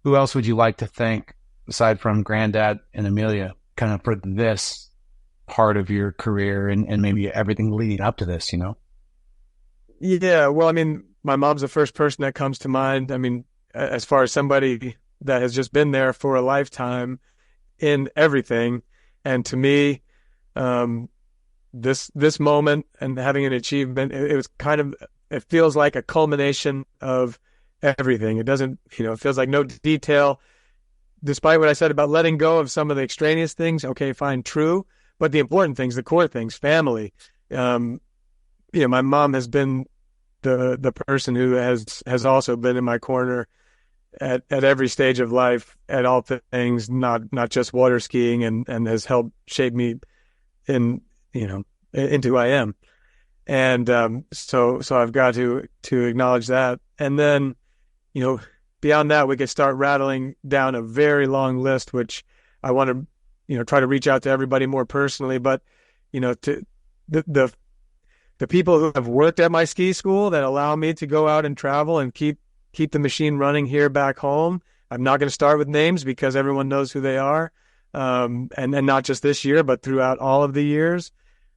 would you like to thank aside from Grandad and Amelia kind of for this part of your career and maybe everything leading up to this, you know? Yeah, well, I mean, my mom's the first person that comes to mind. I mean, as far as somebody that has just been there for a lifetime in everything. And to me, this moment and having an achievement, it was kind of, it feels like a culmination of everything. It doesn't, you know, it feels like no detail. Despite what I said about letting go of some of the extraneous things, okay, fine, true. But the important things, the core things, family. You know, my mom has been the person who has also been in my corner at every stage of life, at all things, not just water skiing, and has helped shape me in, you know, into who I am. And so I've got to acknowledge that. And then, beyond that, we could start rattling down a very long list, which I want to, try to reach out to everybody more personally. But, to the people who have worked at my ski school that allow me to go out and travel and keep the machine running here back home. I'm not going to start with names because everyone knows who they are. And not just this year, but throughout all of the years.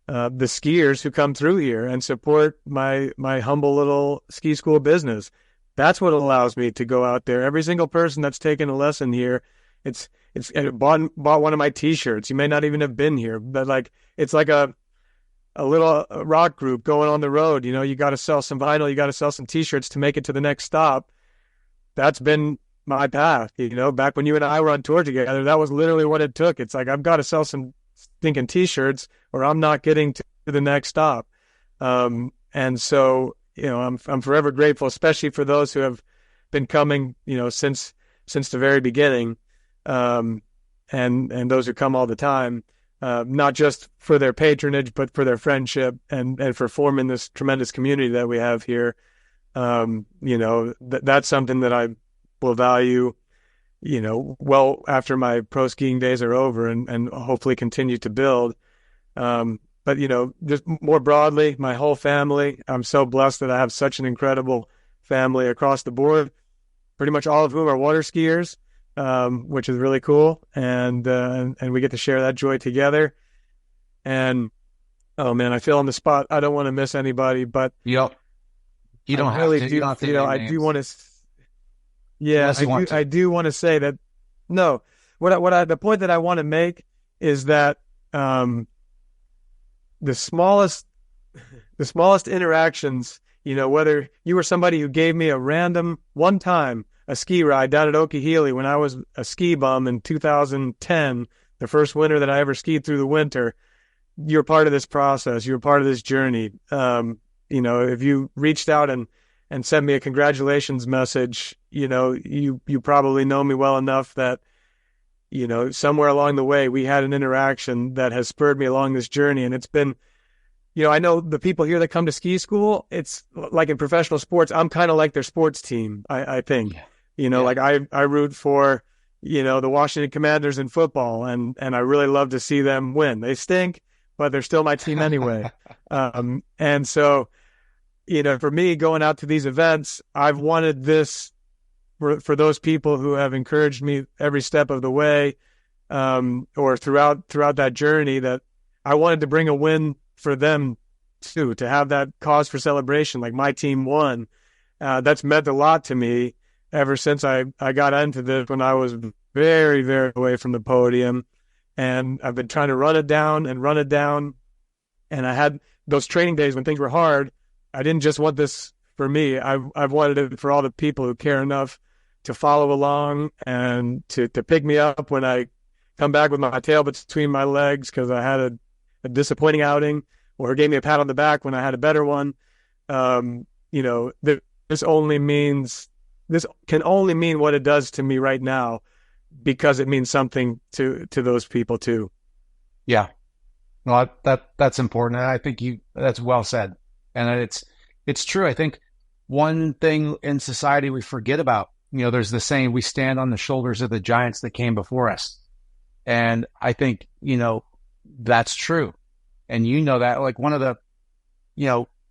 The skiers who come through here and support my humble little ski school business. That's what allows me to go out there. Every single person that's taken a lesson here, it's bought one of my T-shirts. You may not even have been here, but it's like a little rock group going on the road. You got to sell some vinyl, you got to sell some T-shirts to make it to the next stop. That's been my path. Back when you and I were on tour together, that was literally what it took. It's like, I've got to sell some stinking T-shirts or I'm not getting to the next stop. And so, I'm forever grateful, especially for those who have been coming, since the very beginning. And those who come all the time, not just for their patronage, but for their friendship and for forming this tremendous community that we have here. That's something that I will value, well after my pro skiing days are over and hopefully continue to build. But, just more broadly, my whole family, I'm so blessed that I have such an incredible family across the board, pretty much all of whom are water skiers, which is really cool. And we get to share that joy together. And, oh man, I feel on the spot. I don't want to miss anybody, but yep. You don't have to. You don't have to I do want to. Yeah, I do want to say that. No, the point that I want to make is that the smallest interactions, whether you were somebody who gave me a random one time a ski ride down at Okehele when I was a ski bum in 2010, the first winter that I ever skied through the winter, you're part of this process. You're part of this journey. If you reached out and sent me a congratulations message, you probably know me well enough that, somewhere along the way, we had an interaction that has spurred me along this journey. And it's been, I know the people here that come to ski school, it's like in professional sports, I'm kind of like their sports team, I think. Yeah. Like I root for, the Washington Commanders in football, and I really love to see them win. They stink, but they're still my team anyway. And so, for me going out to these events, I've wanted this for those people who have encouraged me every step of the way, or throughout that journey, that I wanted to bring a win for them too, to have that cause for celebration. Like my team won. That's meant a lot to me ever since I got into this when I was very, very away from the podium. And I've been trying to run it down. And I had those training days when things were hard. I didn't just want this for me. I've wanted it for all the people who care enough to follow along and to pick me up when I come back with my tail between my legs because I had a disappointing outing, or gave me a pat on the back when I had a better one. This can only mean what it does to me right now, because it means something to those people too. Yeah. Well, that's important. And I think that's well said. And it's true. I think one thing in society we forget about, there's the saying, we stand on the shoulders of the giants that came before us. And I think, that's true. And that, like one of the,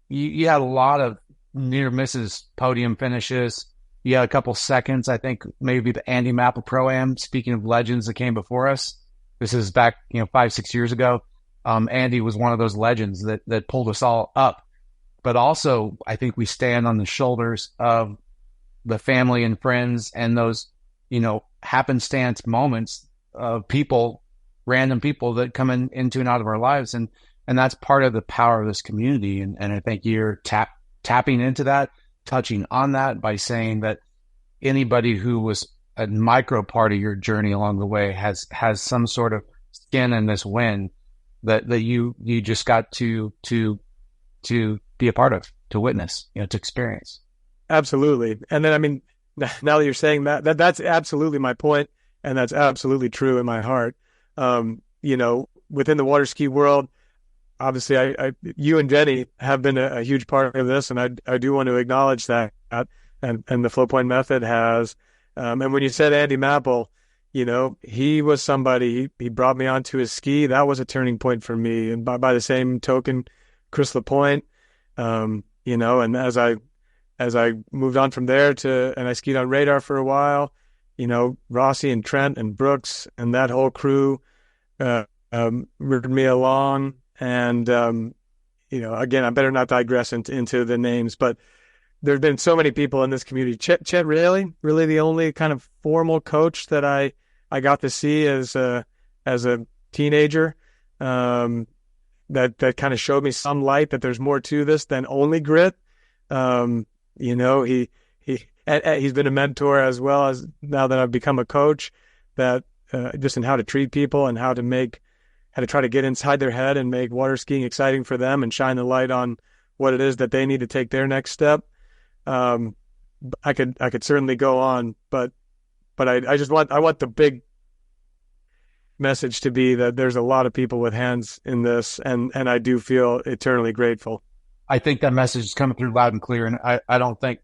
you had a lot of near misses, podium finishes. You had a couple seconds, I think maybe the Andy Mapple Pro-Am, speaking of legends that came before us. This is back, 5-6 years ago. Andy was one of those legends that pulled us all up. But also, I think we stand on the shoulders of the family and friends and those, happenstance moments of people, random people that come into and out of our lives. And that's part of the power of this community. And I think you're tapping into that, touching on that by saying that anybody who was a micro part of your journey along the way has some sort of skin in this win that you just got to be a part of, to witness, to experience. Absolutely. And then, now that you're saying that's absolutely my point, and that's absolutely true in my heart. Within the water ski world, obviously you and Jenny have been a huge part of this, and I do want to acknowledge that, and the LaPoint method has. And when you said Andy Mapple, he was somebody, he brought me onto his ski. That was a turning point for me. And by the same token, Kris LaPoint, and as I moved on from there and I skied on radar for a while, Rossi and Trent and Brooks and that whole crew rooted me along. And, again, I better not digress into the names, but there have been so many people in this community. Chet Raley, really the only kind of formal coach that I got to see as a teenager, that kind of showed me some light that there's more to this than only grit. He's been a mentor as well as now that I've become a coach, that just in how to treat people and how to try to get inside their head and make water skiing exciting for them and shine the light on what it is that they need to take their next step. I could certainly go on, but I want the big message to be that there's a lot of people with hands in this, and I do feel eternally grateful. I think that message is coming through loud and clear, and I don't think,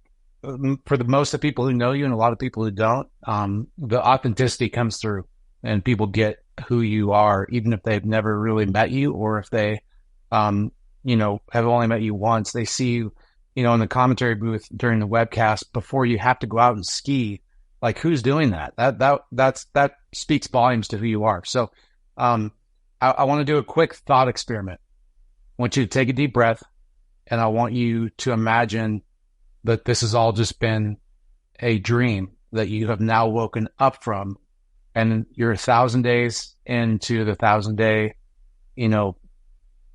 for the most of people who know you and a lot of people who don't, the authenticity comes through, and people get who you are, even if they've never really met you, or if they, have only met you once. They see you, in the commentary booth during the webcast before you have to go out and ski. Like, who's doing that? That speaks volumes to who you are. So, I want to do a quick thought experiment. I want you to take a deep breath, and I want you to imagine that this has all just been a dream that you have now woken up from, and you're 1,000 days into the 1,000-day,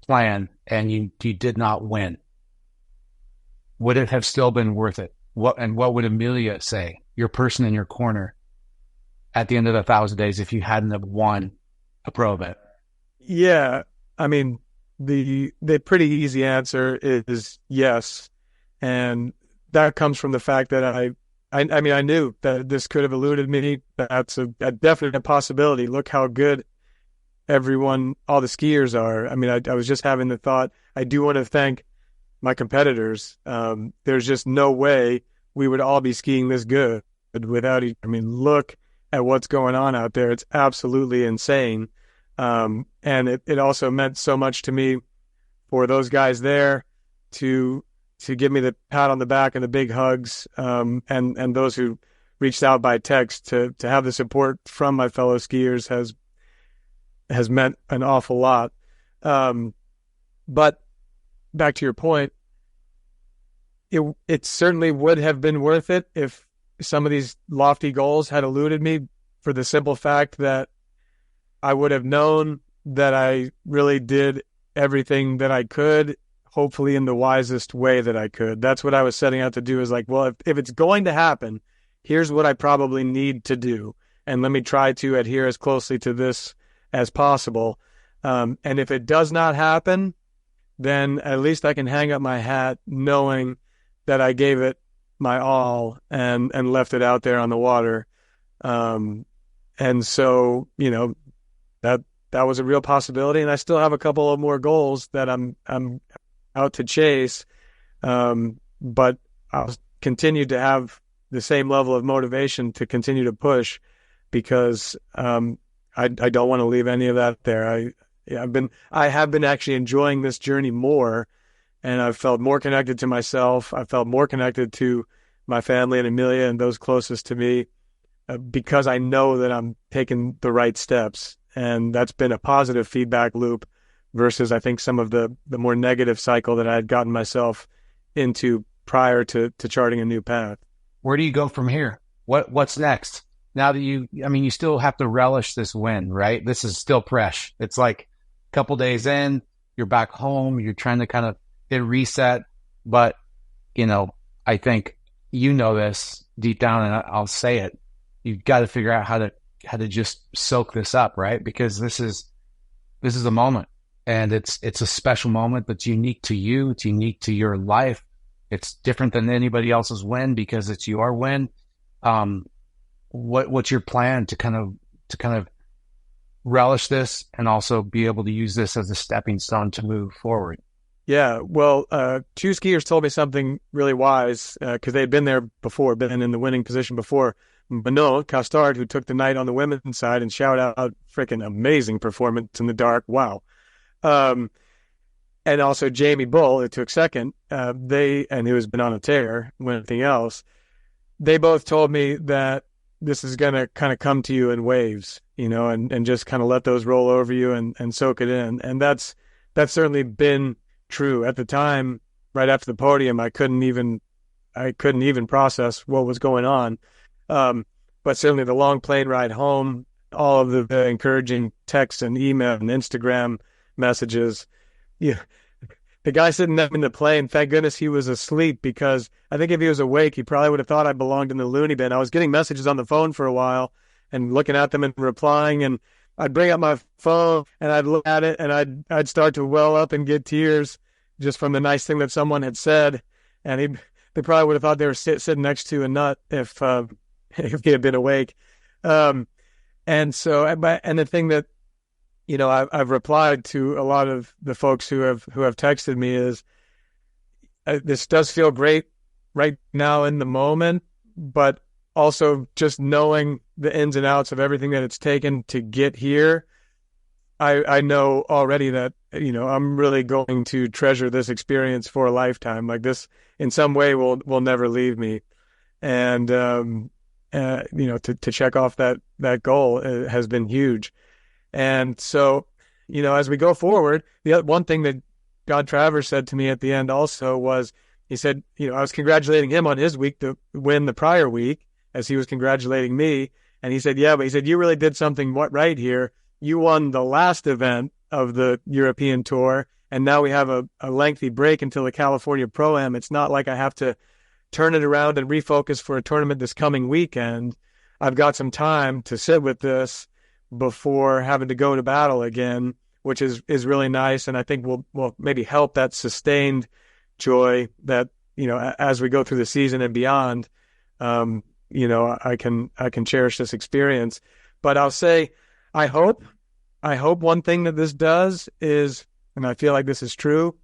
plan, and you did not win. Would it have still been worth it? What would Amelia say, your person in your corner, at the end of the 1,000 days, if you hadn't have won a pro event? Yeah, I mean, the pretty easy answer is yes, and that comes from the fact that I knew that this could have eluded me. That's a definite possibility. Look how good all the skiers are. I mean, I was just having the thought, I do want to thank my competitors. There's just no way we would all be skiing this good without each. I mean, look at what's going on out there. It's absolutely insane. And it also meant so much to me for those guys there to give me the pat on the back and the big hugs, and those who reached out by text to have the support from my fellow skiers has meant an awful lot. But back to your point, it certainly would have been worth it if some of these lofty goals had eluded me, for the simple fact that I would have known that I really did everything that I could, hopefully in the wisest way that I could. That's what I was setting out to do, is like, well, if it's going to happen, here's what I probably need to do. And let me try to adhere as closely to this as possible. And if it does not happen, then at least I can hang up my hat knowing that I gave it my all and left it out there on the water. And so, that was a real possibility. And I still have a couple of more goals that I'm out to chase. But I'll continue to have the same level of motivation to continue to push, because I don't want to leave any of that there. I have been actually enjoying this journey more, and I've felt more connected to myself. I felt more connected to my family and Amelia and those closest to me, because I know that I'm taking the right steps. And that's been a positive feedback loop versus, I think, some of the more negative cycle that I had gotten myself into prior to charting a new path. Where do you go from here? What's next? Now that you still have to relish this win, right? This is still fresh. It's like a couple days in, you're back home, you're trying to kind of hit reset. But, I think this deep down, and I'll say it, you've got to figure out how to just soak this up, right? Because this is a moment, and it's a special moment that's unique to you. It's unique to your life. It's different than anybody else's win because it's your win. What's your plan to kind of relish this and also be able to use this as a stepping stone to move forward? Yeah, well, two skiers told me something really wise because they had been there before, been in the winning position before. Manon Castard, who took the night on the women's side, and shout out, freaking amazing performance in the dark. Wow. And also Jamie Bull, who took second, and who has been on a tear, anything else. They both told me that this is going to kind of come to you in waves, and just kind of let those roll over you and soak it in. And that's certainly been true. At the time, right after the podium, I couldn't even process what was going on. But certainly the long plane ride home, all of the encouraging texts and email and Instagram messages. Yeah. The guy sitting in the plane, thank goodness he was asleep, because I think if he was awake, he probably would have thought I belonged in the loony bin. I was getting messages on the phone for a while and looking at them and replying, and I'd bring up my phone and I'd look at it and I'd start to well up and get tears just from the nice thing that someone had said. And they probably would have thought they were sitting next to a nut if he had been awake. And the thing that, I've replied to a lot of the folks who have texted me is, this does feel great right now in the moment, but also just knowing the ins and outs of everything that it's taken to get here, I know already that, I'm really going to treasure this experience for a lifetime. Like, this in some way will never leave me. And, to check off that goal has been huge. And so, as we go forward, the one thing that John Travers said to me at the end also was, he said, I was congratulating him on his week to win the prior week, as he was congratulating me. And he said, but he said, you really did something right here. You won the last event of the European Tour, and now we have a lengthy break until the California Pro-Am. It's not like I have to turn it around and refocus for a tournament this coming weekend. I've got some time to sit with this before having to go to battle again, which is really nice. And I think will maybe help that sustained joy that, as we go through the season and beyond, I can cherish this experience. But I'll say, I hope one thing that this does is, and I feel like this is true,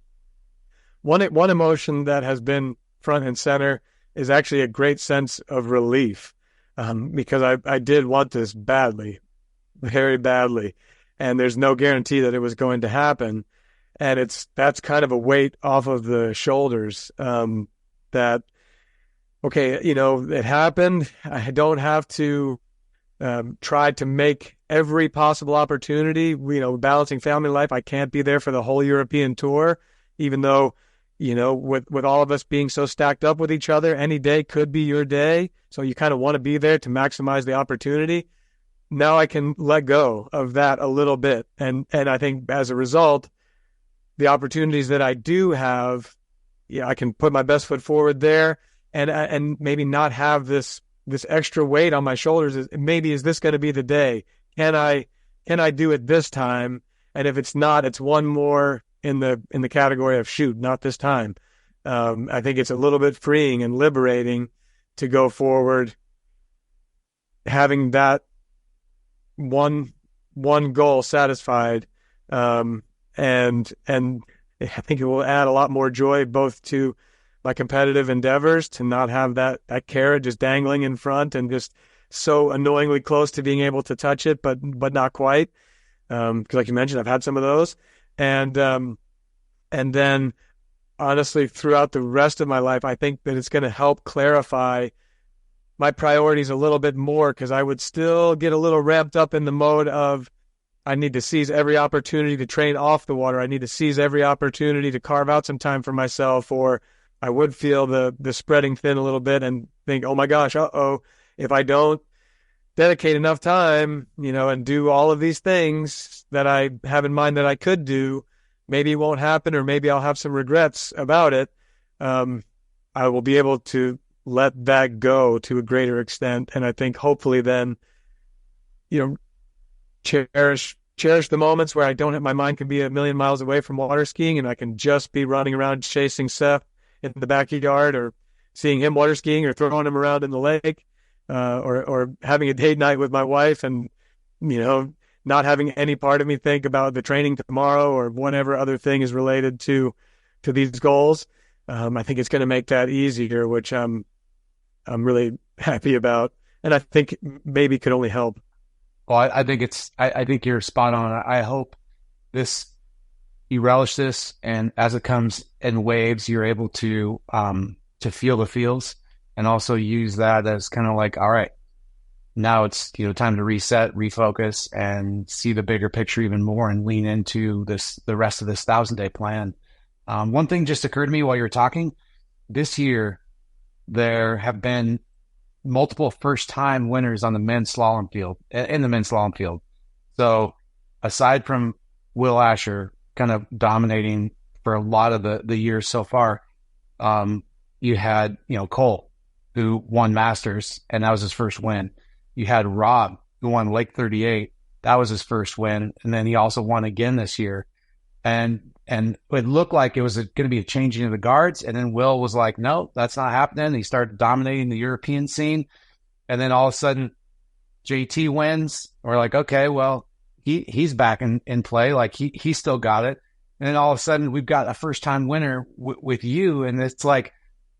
one emotion that has been front and center is actually a great sense of relief, because I did want this badly, very badly, and there's no guarantee that it was going to happen. And that's kind of a weight off of the shoulders, that, okay, it happened. I don't have to try to make every possible opportunity, balancing family life. I can't be there for the whole European Tour, even though, with all of us being so stacked up with each other, any day could be your day. So you kind of want to be there to maximize the opportunity. Now I can let go of that a little bit. And I think as a result, the opportunities that I do have, I can put my best foot forward there, and maybe not have this extra weight on my shoulders. Is this going to be the day? Can I do it this time? And if it's not, it's one more in the category of shoot, not this time. I think it's a little bit freeing and liberating to go forward, having that one goal satisfied. And I think it will add a lot more joy both to my competitive endeavors, to not have that carrot just dangling in front and just so annoyingly close to being able to touch it, but not quite. Because like you mentioned, I've had some of those. And then honestly, throughout the rest of my life, I think that it's going to help clarify my priorities a little bit more, because I would still get a little ramped up in the mode of, I need to seize every opportunity to train off the water. I need to seize every opportunity to carve out some time for myself, or I would feel the spreading thin a little bit and think, oh my gosh, if I don't dedicate enough time, and do all of these things that I have in mind that I could do, maybe it won't happen, or maybe I'll have some regrets about it. I will be able to let that go to a greater extent. And I think hopefully then, cherish the moments where I don't have, my mind can be a million miles away from water skiing, and I can just be running around chasing Seth in the backyard, or seeing him water skiing, or throwing him around in the lake, or having a date night with my wife, and, not having any part of me think about the training tomorrow or whatever other thing is related to these goals. I think it's going to make that easier, which I'm really happy about, and I think maybe could only help. Well, I think I think you're spot on. I hope you relish this, and as it comes in waves, you're able to feel the feels, and also use that as kind of like, all right, now it's time to reset, refocus, and see the bigger picture even more, and lean into the rest of this 1,000-day plan. One thing just occurred to me while you were talking. This year, there have been multiple first-time winners on the men's slalom field, in the men's slalom field. So aside from Will Asher kind of dominating for a lot of the years so far, you had, Cole, who won Masters, and that was his first win. You had Rob, who won Lake 38. That was his first win. And then he also won again this year. And it looked like it was going to be a changing of the guards. And then Will was like, no, that's not happening. He started dominating the European scene. And then all of a sudden, JT wins. We're like, okay, well, he's back in play. Like he still got it. And then all of a sudden, we've got a first-time winner with you. And it's like,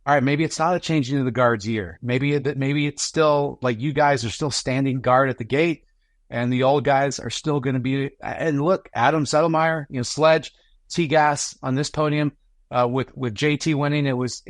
all right, maybe it's not a changing of the guards year. Maybe it's still like you guys are still standing guard at the gate, and the old guys are still going to be. And look, Adam Settlemeyer, Sledge, T-Gas on this podium, with JT winning. It was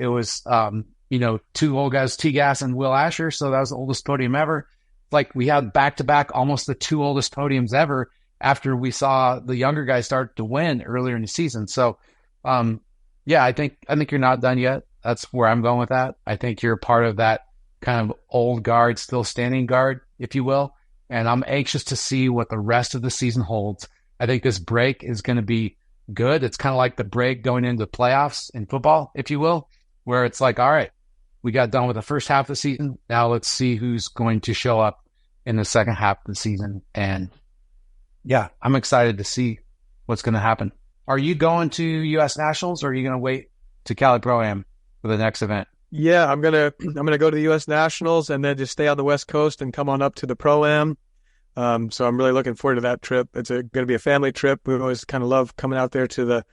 two old guys, T-Gas and Will Asher. So that was the oldest podium ever. Like we had back-to-back, almost the two oldest podiums ever after we saw the younger guys start to win earlier in the season. So, yeah, I think you're not done yet. That's where I'm going with that. I think you're part of that kind of old guard, still standing guard, if you will. And I'm anxious to see what the rest of the season holds. I think this break is going to be good. It's kind of like the break going into the playoffs in football, if you will, where it's like, all right, we got done with the first half of the season. Now let's see who's going to show up in the second half of the season. And yeah, I'm excited to see what's going to happen. Are you going to U.S. Nationals, or are you going to wait to Cali Pro-Am for the next event? Yeah, I'm gonna go to the U.S. Nationals and then just stay on the West Coast and come on up to the Pro-Am. So I'm really looking forward to that trip. It's going to be a family trip. We always kind of love coming out there to the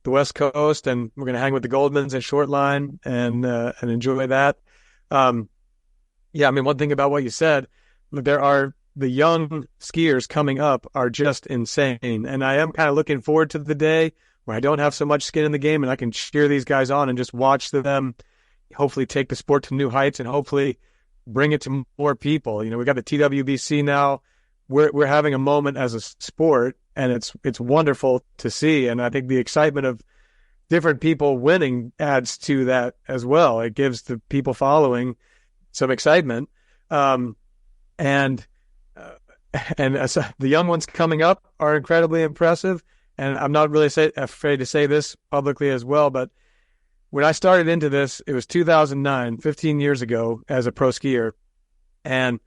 West Coast, and we're going to hang with the Goldmans at short line and enjoy that. Yeah, I mean, one thing about what you said, the young skiers coming up are just insane, and I am kind of looking forward to the day where I don't have so much skin in the game and I can cheer these guys on and just watch them hopefully take the sport to new heights and hopefully bring it to more people. We got the TWBC now. We're having a moment as a sport, and it's wonderful to see. And I think the excitement of different people winning adds to that as well. It gives the people following some excitement. And the young ones coming up are incredibly impressive. And I'm not really afraid to say this publicly as well, but when I started into this, it was 2009, 15 years ago as a pro skier. And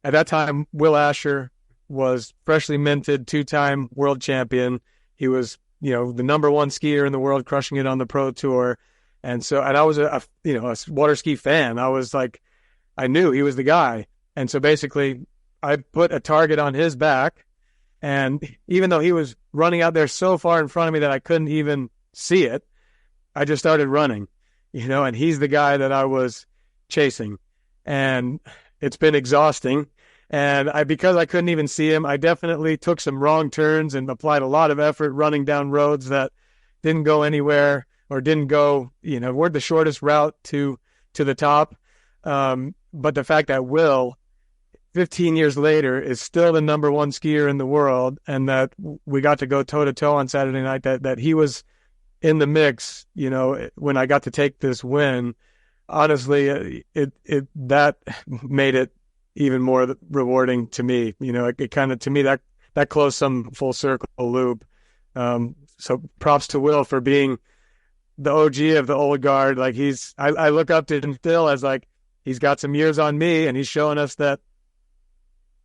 at that time, Will Asher was freshly minted, 2-time world champion. He was, the number one skier in the world, crushing it on the pro tour. And I was a water ski fan. I was like, I knew he was the guy. And so basically I put a target on his back. And even though he was running out there so far in front of me that I couldn't even see it, I just started running, and he's the guy that I was chasing. And it's been exhausting. And because I couldn't even see him, I definitely took some wrong turns and applied a lot of effort running down roads that didn't go anywhere or didn't go, weren't the shortest route to the top. But the fact that Will, 15 years later, is still the number one skier in the world, and that we got to go toe-to-toe on Saturday night, that he was in the mix, when I got to take this win, honestly, that made it even more rewarding to me. It kind of, to me, that closed some full circle loop. So props to Will for being the OG of the old guard. Like I look up to him still as like, he's got some years on me, and he's showing us that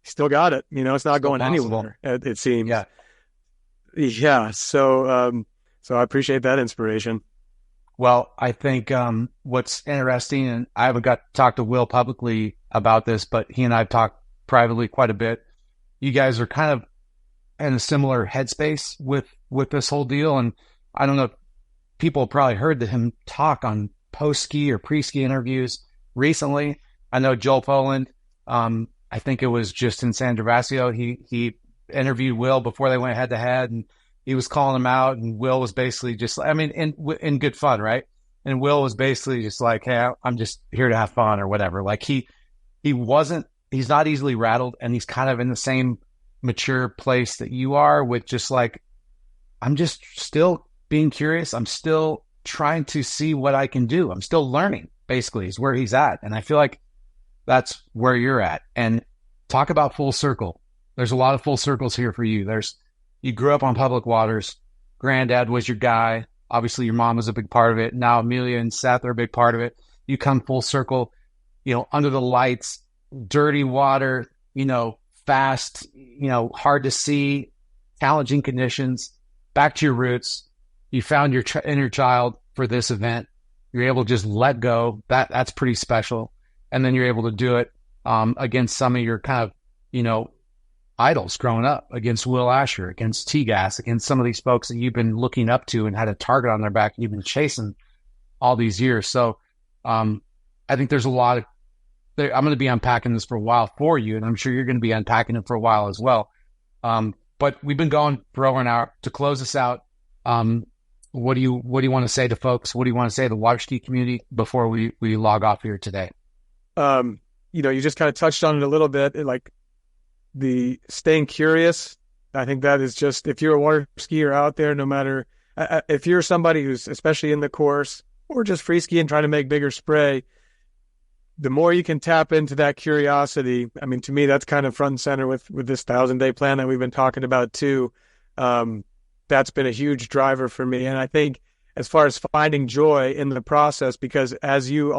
he still got it. It's not going anywhere, it seems. Yeah. Yeah. So I appreciate that inspiration. Well, I think what's interesting, and I haven't got to talk to Will publicly about this, but he and I have talked privately quite a bit. You guys are kind of in a similar headspace with this whole deal. And I don't know, people probably heard him talk on post-ski or pre-ski interviews recently. I know Joel Poland, I think it was just in San Gervasio. He interviewed Will before they went head to head, and he was calling him out. And Will was basically just, I mean, in good fun, right? And Will was basically just like, hey, I'm just here to have fun or whatever. Like he's not easily rattled, and he's kind of in the same mature place that you are with just like, I'm just still being curious. I'm still trying to see what I can do. I'm still learning, basically, is where he's at. And I feel like that's where you're at. And talk about full circle. There's a lot of full circles here for you. You grew up on public waters. Grandad was your guy. Obviously, your mom was a big part of it. Now Amelia and Seth are a big part of it. You come full circle, under the lights, dirty water, fast, hard to see, challenging conditions, back to your roots. You found your inner child for this event. You're able to just let go. That's pretty special. And then you're able to do it against some of your kind of, idols growing up, against Will Asher, against T-Gas, against some of these folks that you've been looking up to and had a target on their back and you've been chasing all these years. So I think there's a lot of, I'm going to be unpacking this for a while for you, and I'm sure you're going to be unpacking it for a while as well. But we've been going for over an hour. To close this out, what do you want to say to folks? What do you want to say to the water ski community before we log off here today? You just kind of touched on it a little bit, like the staying curious. I think that is just, if you're a water skier out there, no matter if you're somebody who's especially in the course or just free skiing, trying to make bigger spray, the more you can tap into that curiosity. I mean, to me, that's kind of front and center with this 1,000-day plan that we've been talking about too. That's been a huge driver for me. And I think as far as finding joy in the process, because as you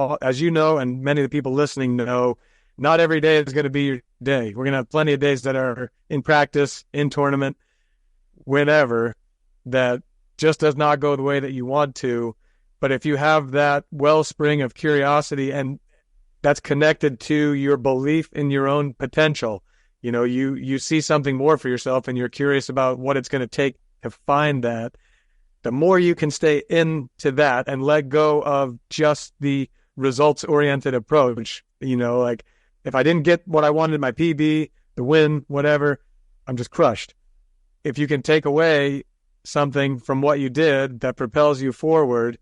know, and many of the people listening know, not every day is going to be your day. We're going to have plenty of days that are in practice, in tournament, whenever, that just does not go the way that you want to. But if you have that wellspring of curiosity, and that's connected to your belief in your own potential, you see something more for yourself and you're curious about what it's going to take to find that, the more you can stay into that and let go of just the results-oriented approach. Like, if I didn't get what I wanted, my PB, the win, whatever, I'm just crushed. If you can take away something from what you did that propels you forward,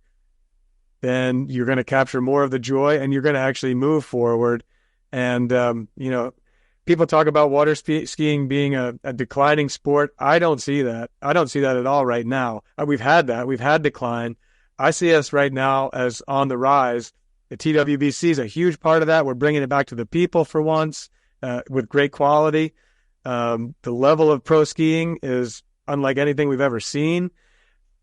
then you're going to capture more of the joy and you're going to actually move forward. And, people talk about water skiing being a declining sport. I don't see that. I don't see that at all right now. We've had that. We've had decline. I see us right now as on the rise. The TWBC is a huge part of that. We're bringing it back to the people for once, with great quality. The level of pro skiing is unlike anything we've ever seen.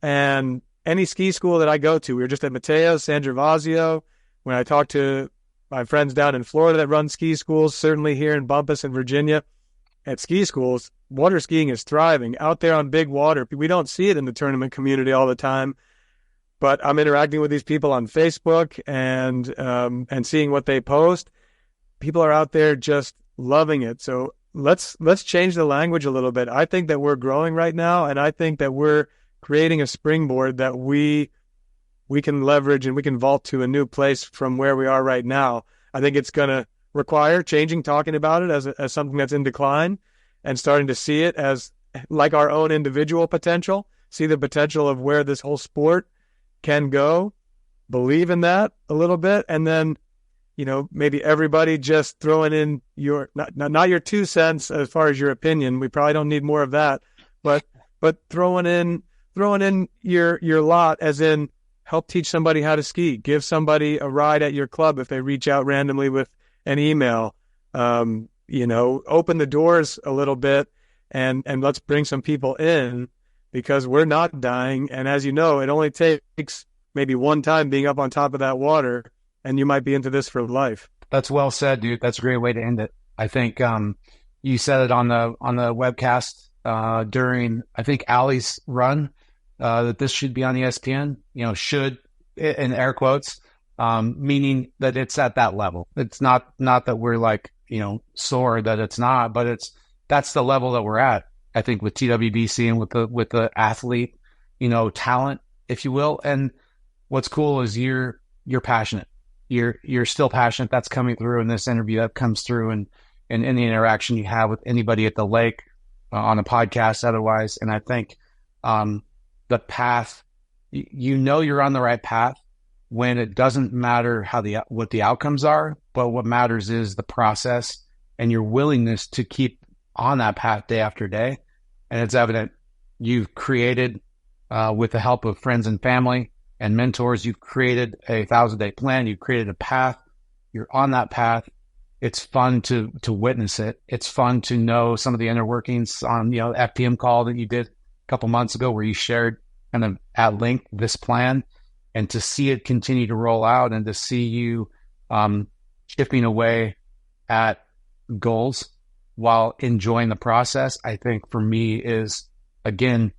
And any ski school that I go to, we were just at Mateo, San Gervasio. When I talk to my friends down in Florida that run ski schools, certainly here in Bumpus and Virginia, at ski schools, water skiing is thriving out there on big water. We don't see it in the tournament community all the time. But I'm interacting with these people on Facebook and seeing what they post. People are out there just loving it. So let's change the language a little bit. I think that we're growing right now, and I think that we're creating a springboard that we can leverage and we can vault to a new place from where we are right now. I think it's going to require talking about it as something that's in decline, and starting to see it as like our own individual potential, see the potential of where this whole sport can go, believe in that a little bit, and then, maybe everybody just throwing in your, not your 2 cents as far as your opinion. We probably don't need more of that, but throwing in your lot, as in help teach somebody how to ski, give somebody a ride at your club if they reach out randomly with an email, open the doors a little bit and let's bring some people in, because we're not dying. And as you know, it only takes maybe one time being up on top of that water, and you might be into this for life. That's well said, dude. That's a great way to end it. I think you said it on the webcast during, I think, Allie's run, that this should be on ESPN, should, in air quotes, meaning that it's at that level. It's not that we're like, sore that it's not, but that's the level that we're at. I think with TWBC and with the athlete, talent, if you will. And what's cool is you're passionate. You're still passionate. That's coming through in this interview. That comes through in any interaction you have with anybody at the lake, on a podcast, otherwise. And I think the path, you're on the right path when it doesn't matter what the outcomes are, but what matters is the process and your willingness to keep on that path day after day. And it's evident you've created, with the help of friends and family and mentors, you've created a 1,000-day plan. You've created a path. You're on that path. It's fun to witness it. It's fun to know some of the inner workings on, the FPM call that you did a couple months ago, where you shared kind of at length this plan, and to see it continue to roll out, and to see you chipping away at goals while enjoying the process, I think for me is, again,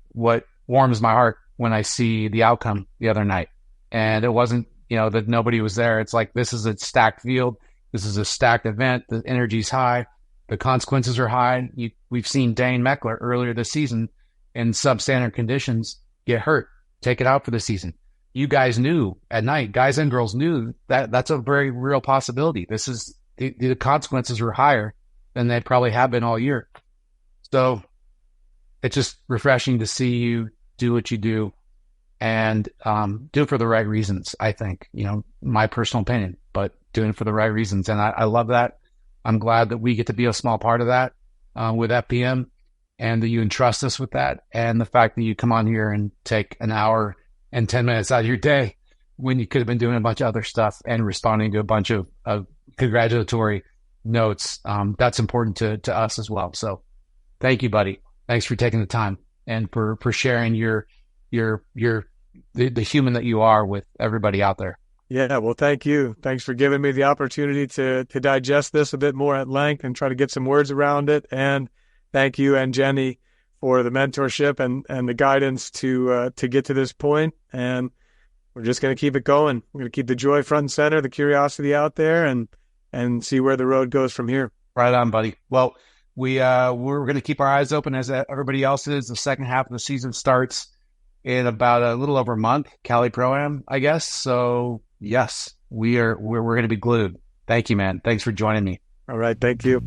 what warms my heart when I see the outcome the other night. And it wasn't, that nobody was there. It's like, this is a stacked field. This is a stacked event. The energy's high. The consequences are high. We've seen Dane Meckler earlier this season in substandard conditions get hurt, take it out for the season. You guys knew at night, guys and girls knew that that's a very real possibility. This is the consequences were higher than they probably have been all year. So it's just refreshing to see you do what you do, and do it for the right reasons, I think, my personal opinion, but doing it for the right reasons. And I love that. I'm glad that we get to be a small part of that with FPM, and that you entrust us with that. And the fact that you come on here and take an hour and 10 minutes out of your day when you could have been doing a bunch of other stuff and responding to a bunch of congratulatory notes. That's important to us as well. So thank you, buddy. Thanks for taking the time and for sharing the human that you are with everybody out there. Yeah, well, thank you. Thanks for giving me the opportunity to digest this a bit more at length and try to get some words around it. And thank you and Jenny for the mentorship and the guidance to get to this point. And we're just going to keep it going. We're going to keep the joy front and center, the curiosity out there, and see where the road goes from here. Right on, buddy. Well, we're going to keep our eyes open as everybody else is. The second half of the season starts in about a little over a month, Cali Pro-Am, I guess. So yes, we're going to be glued. Thank you, man. Thanks for joining me. All right. Thank you.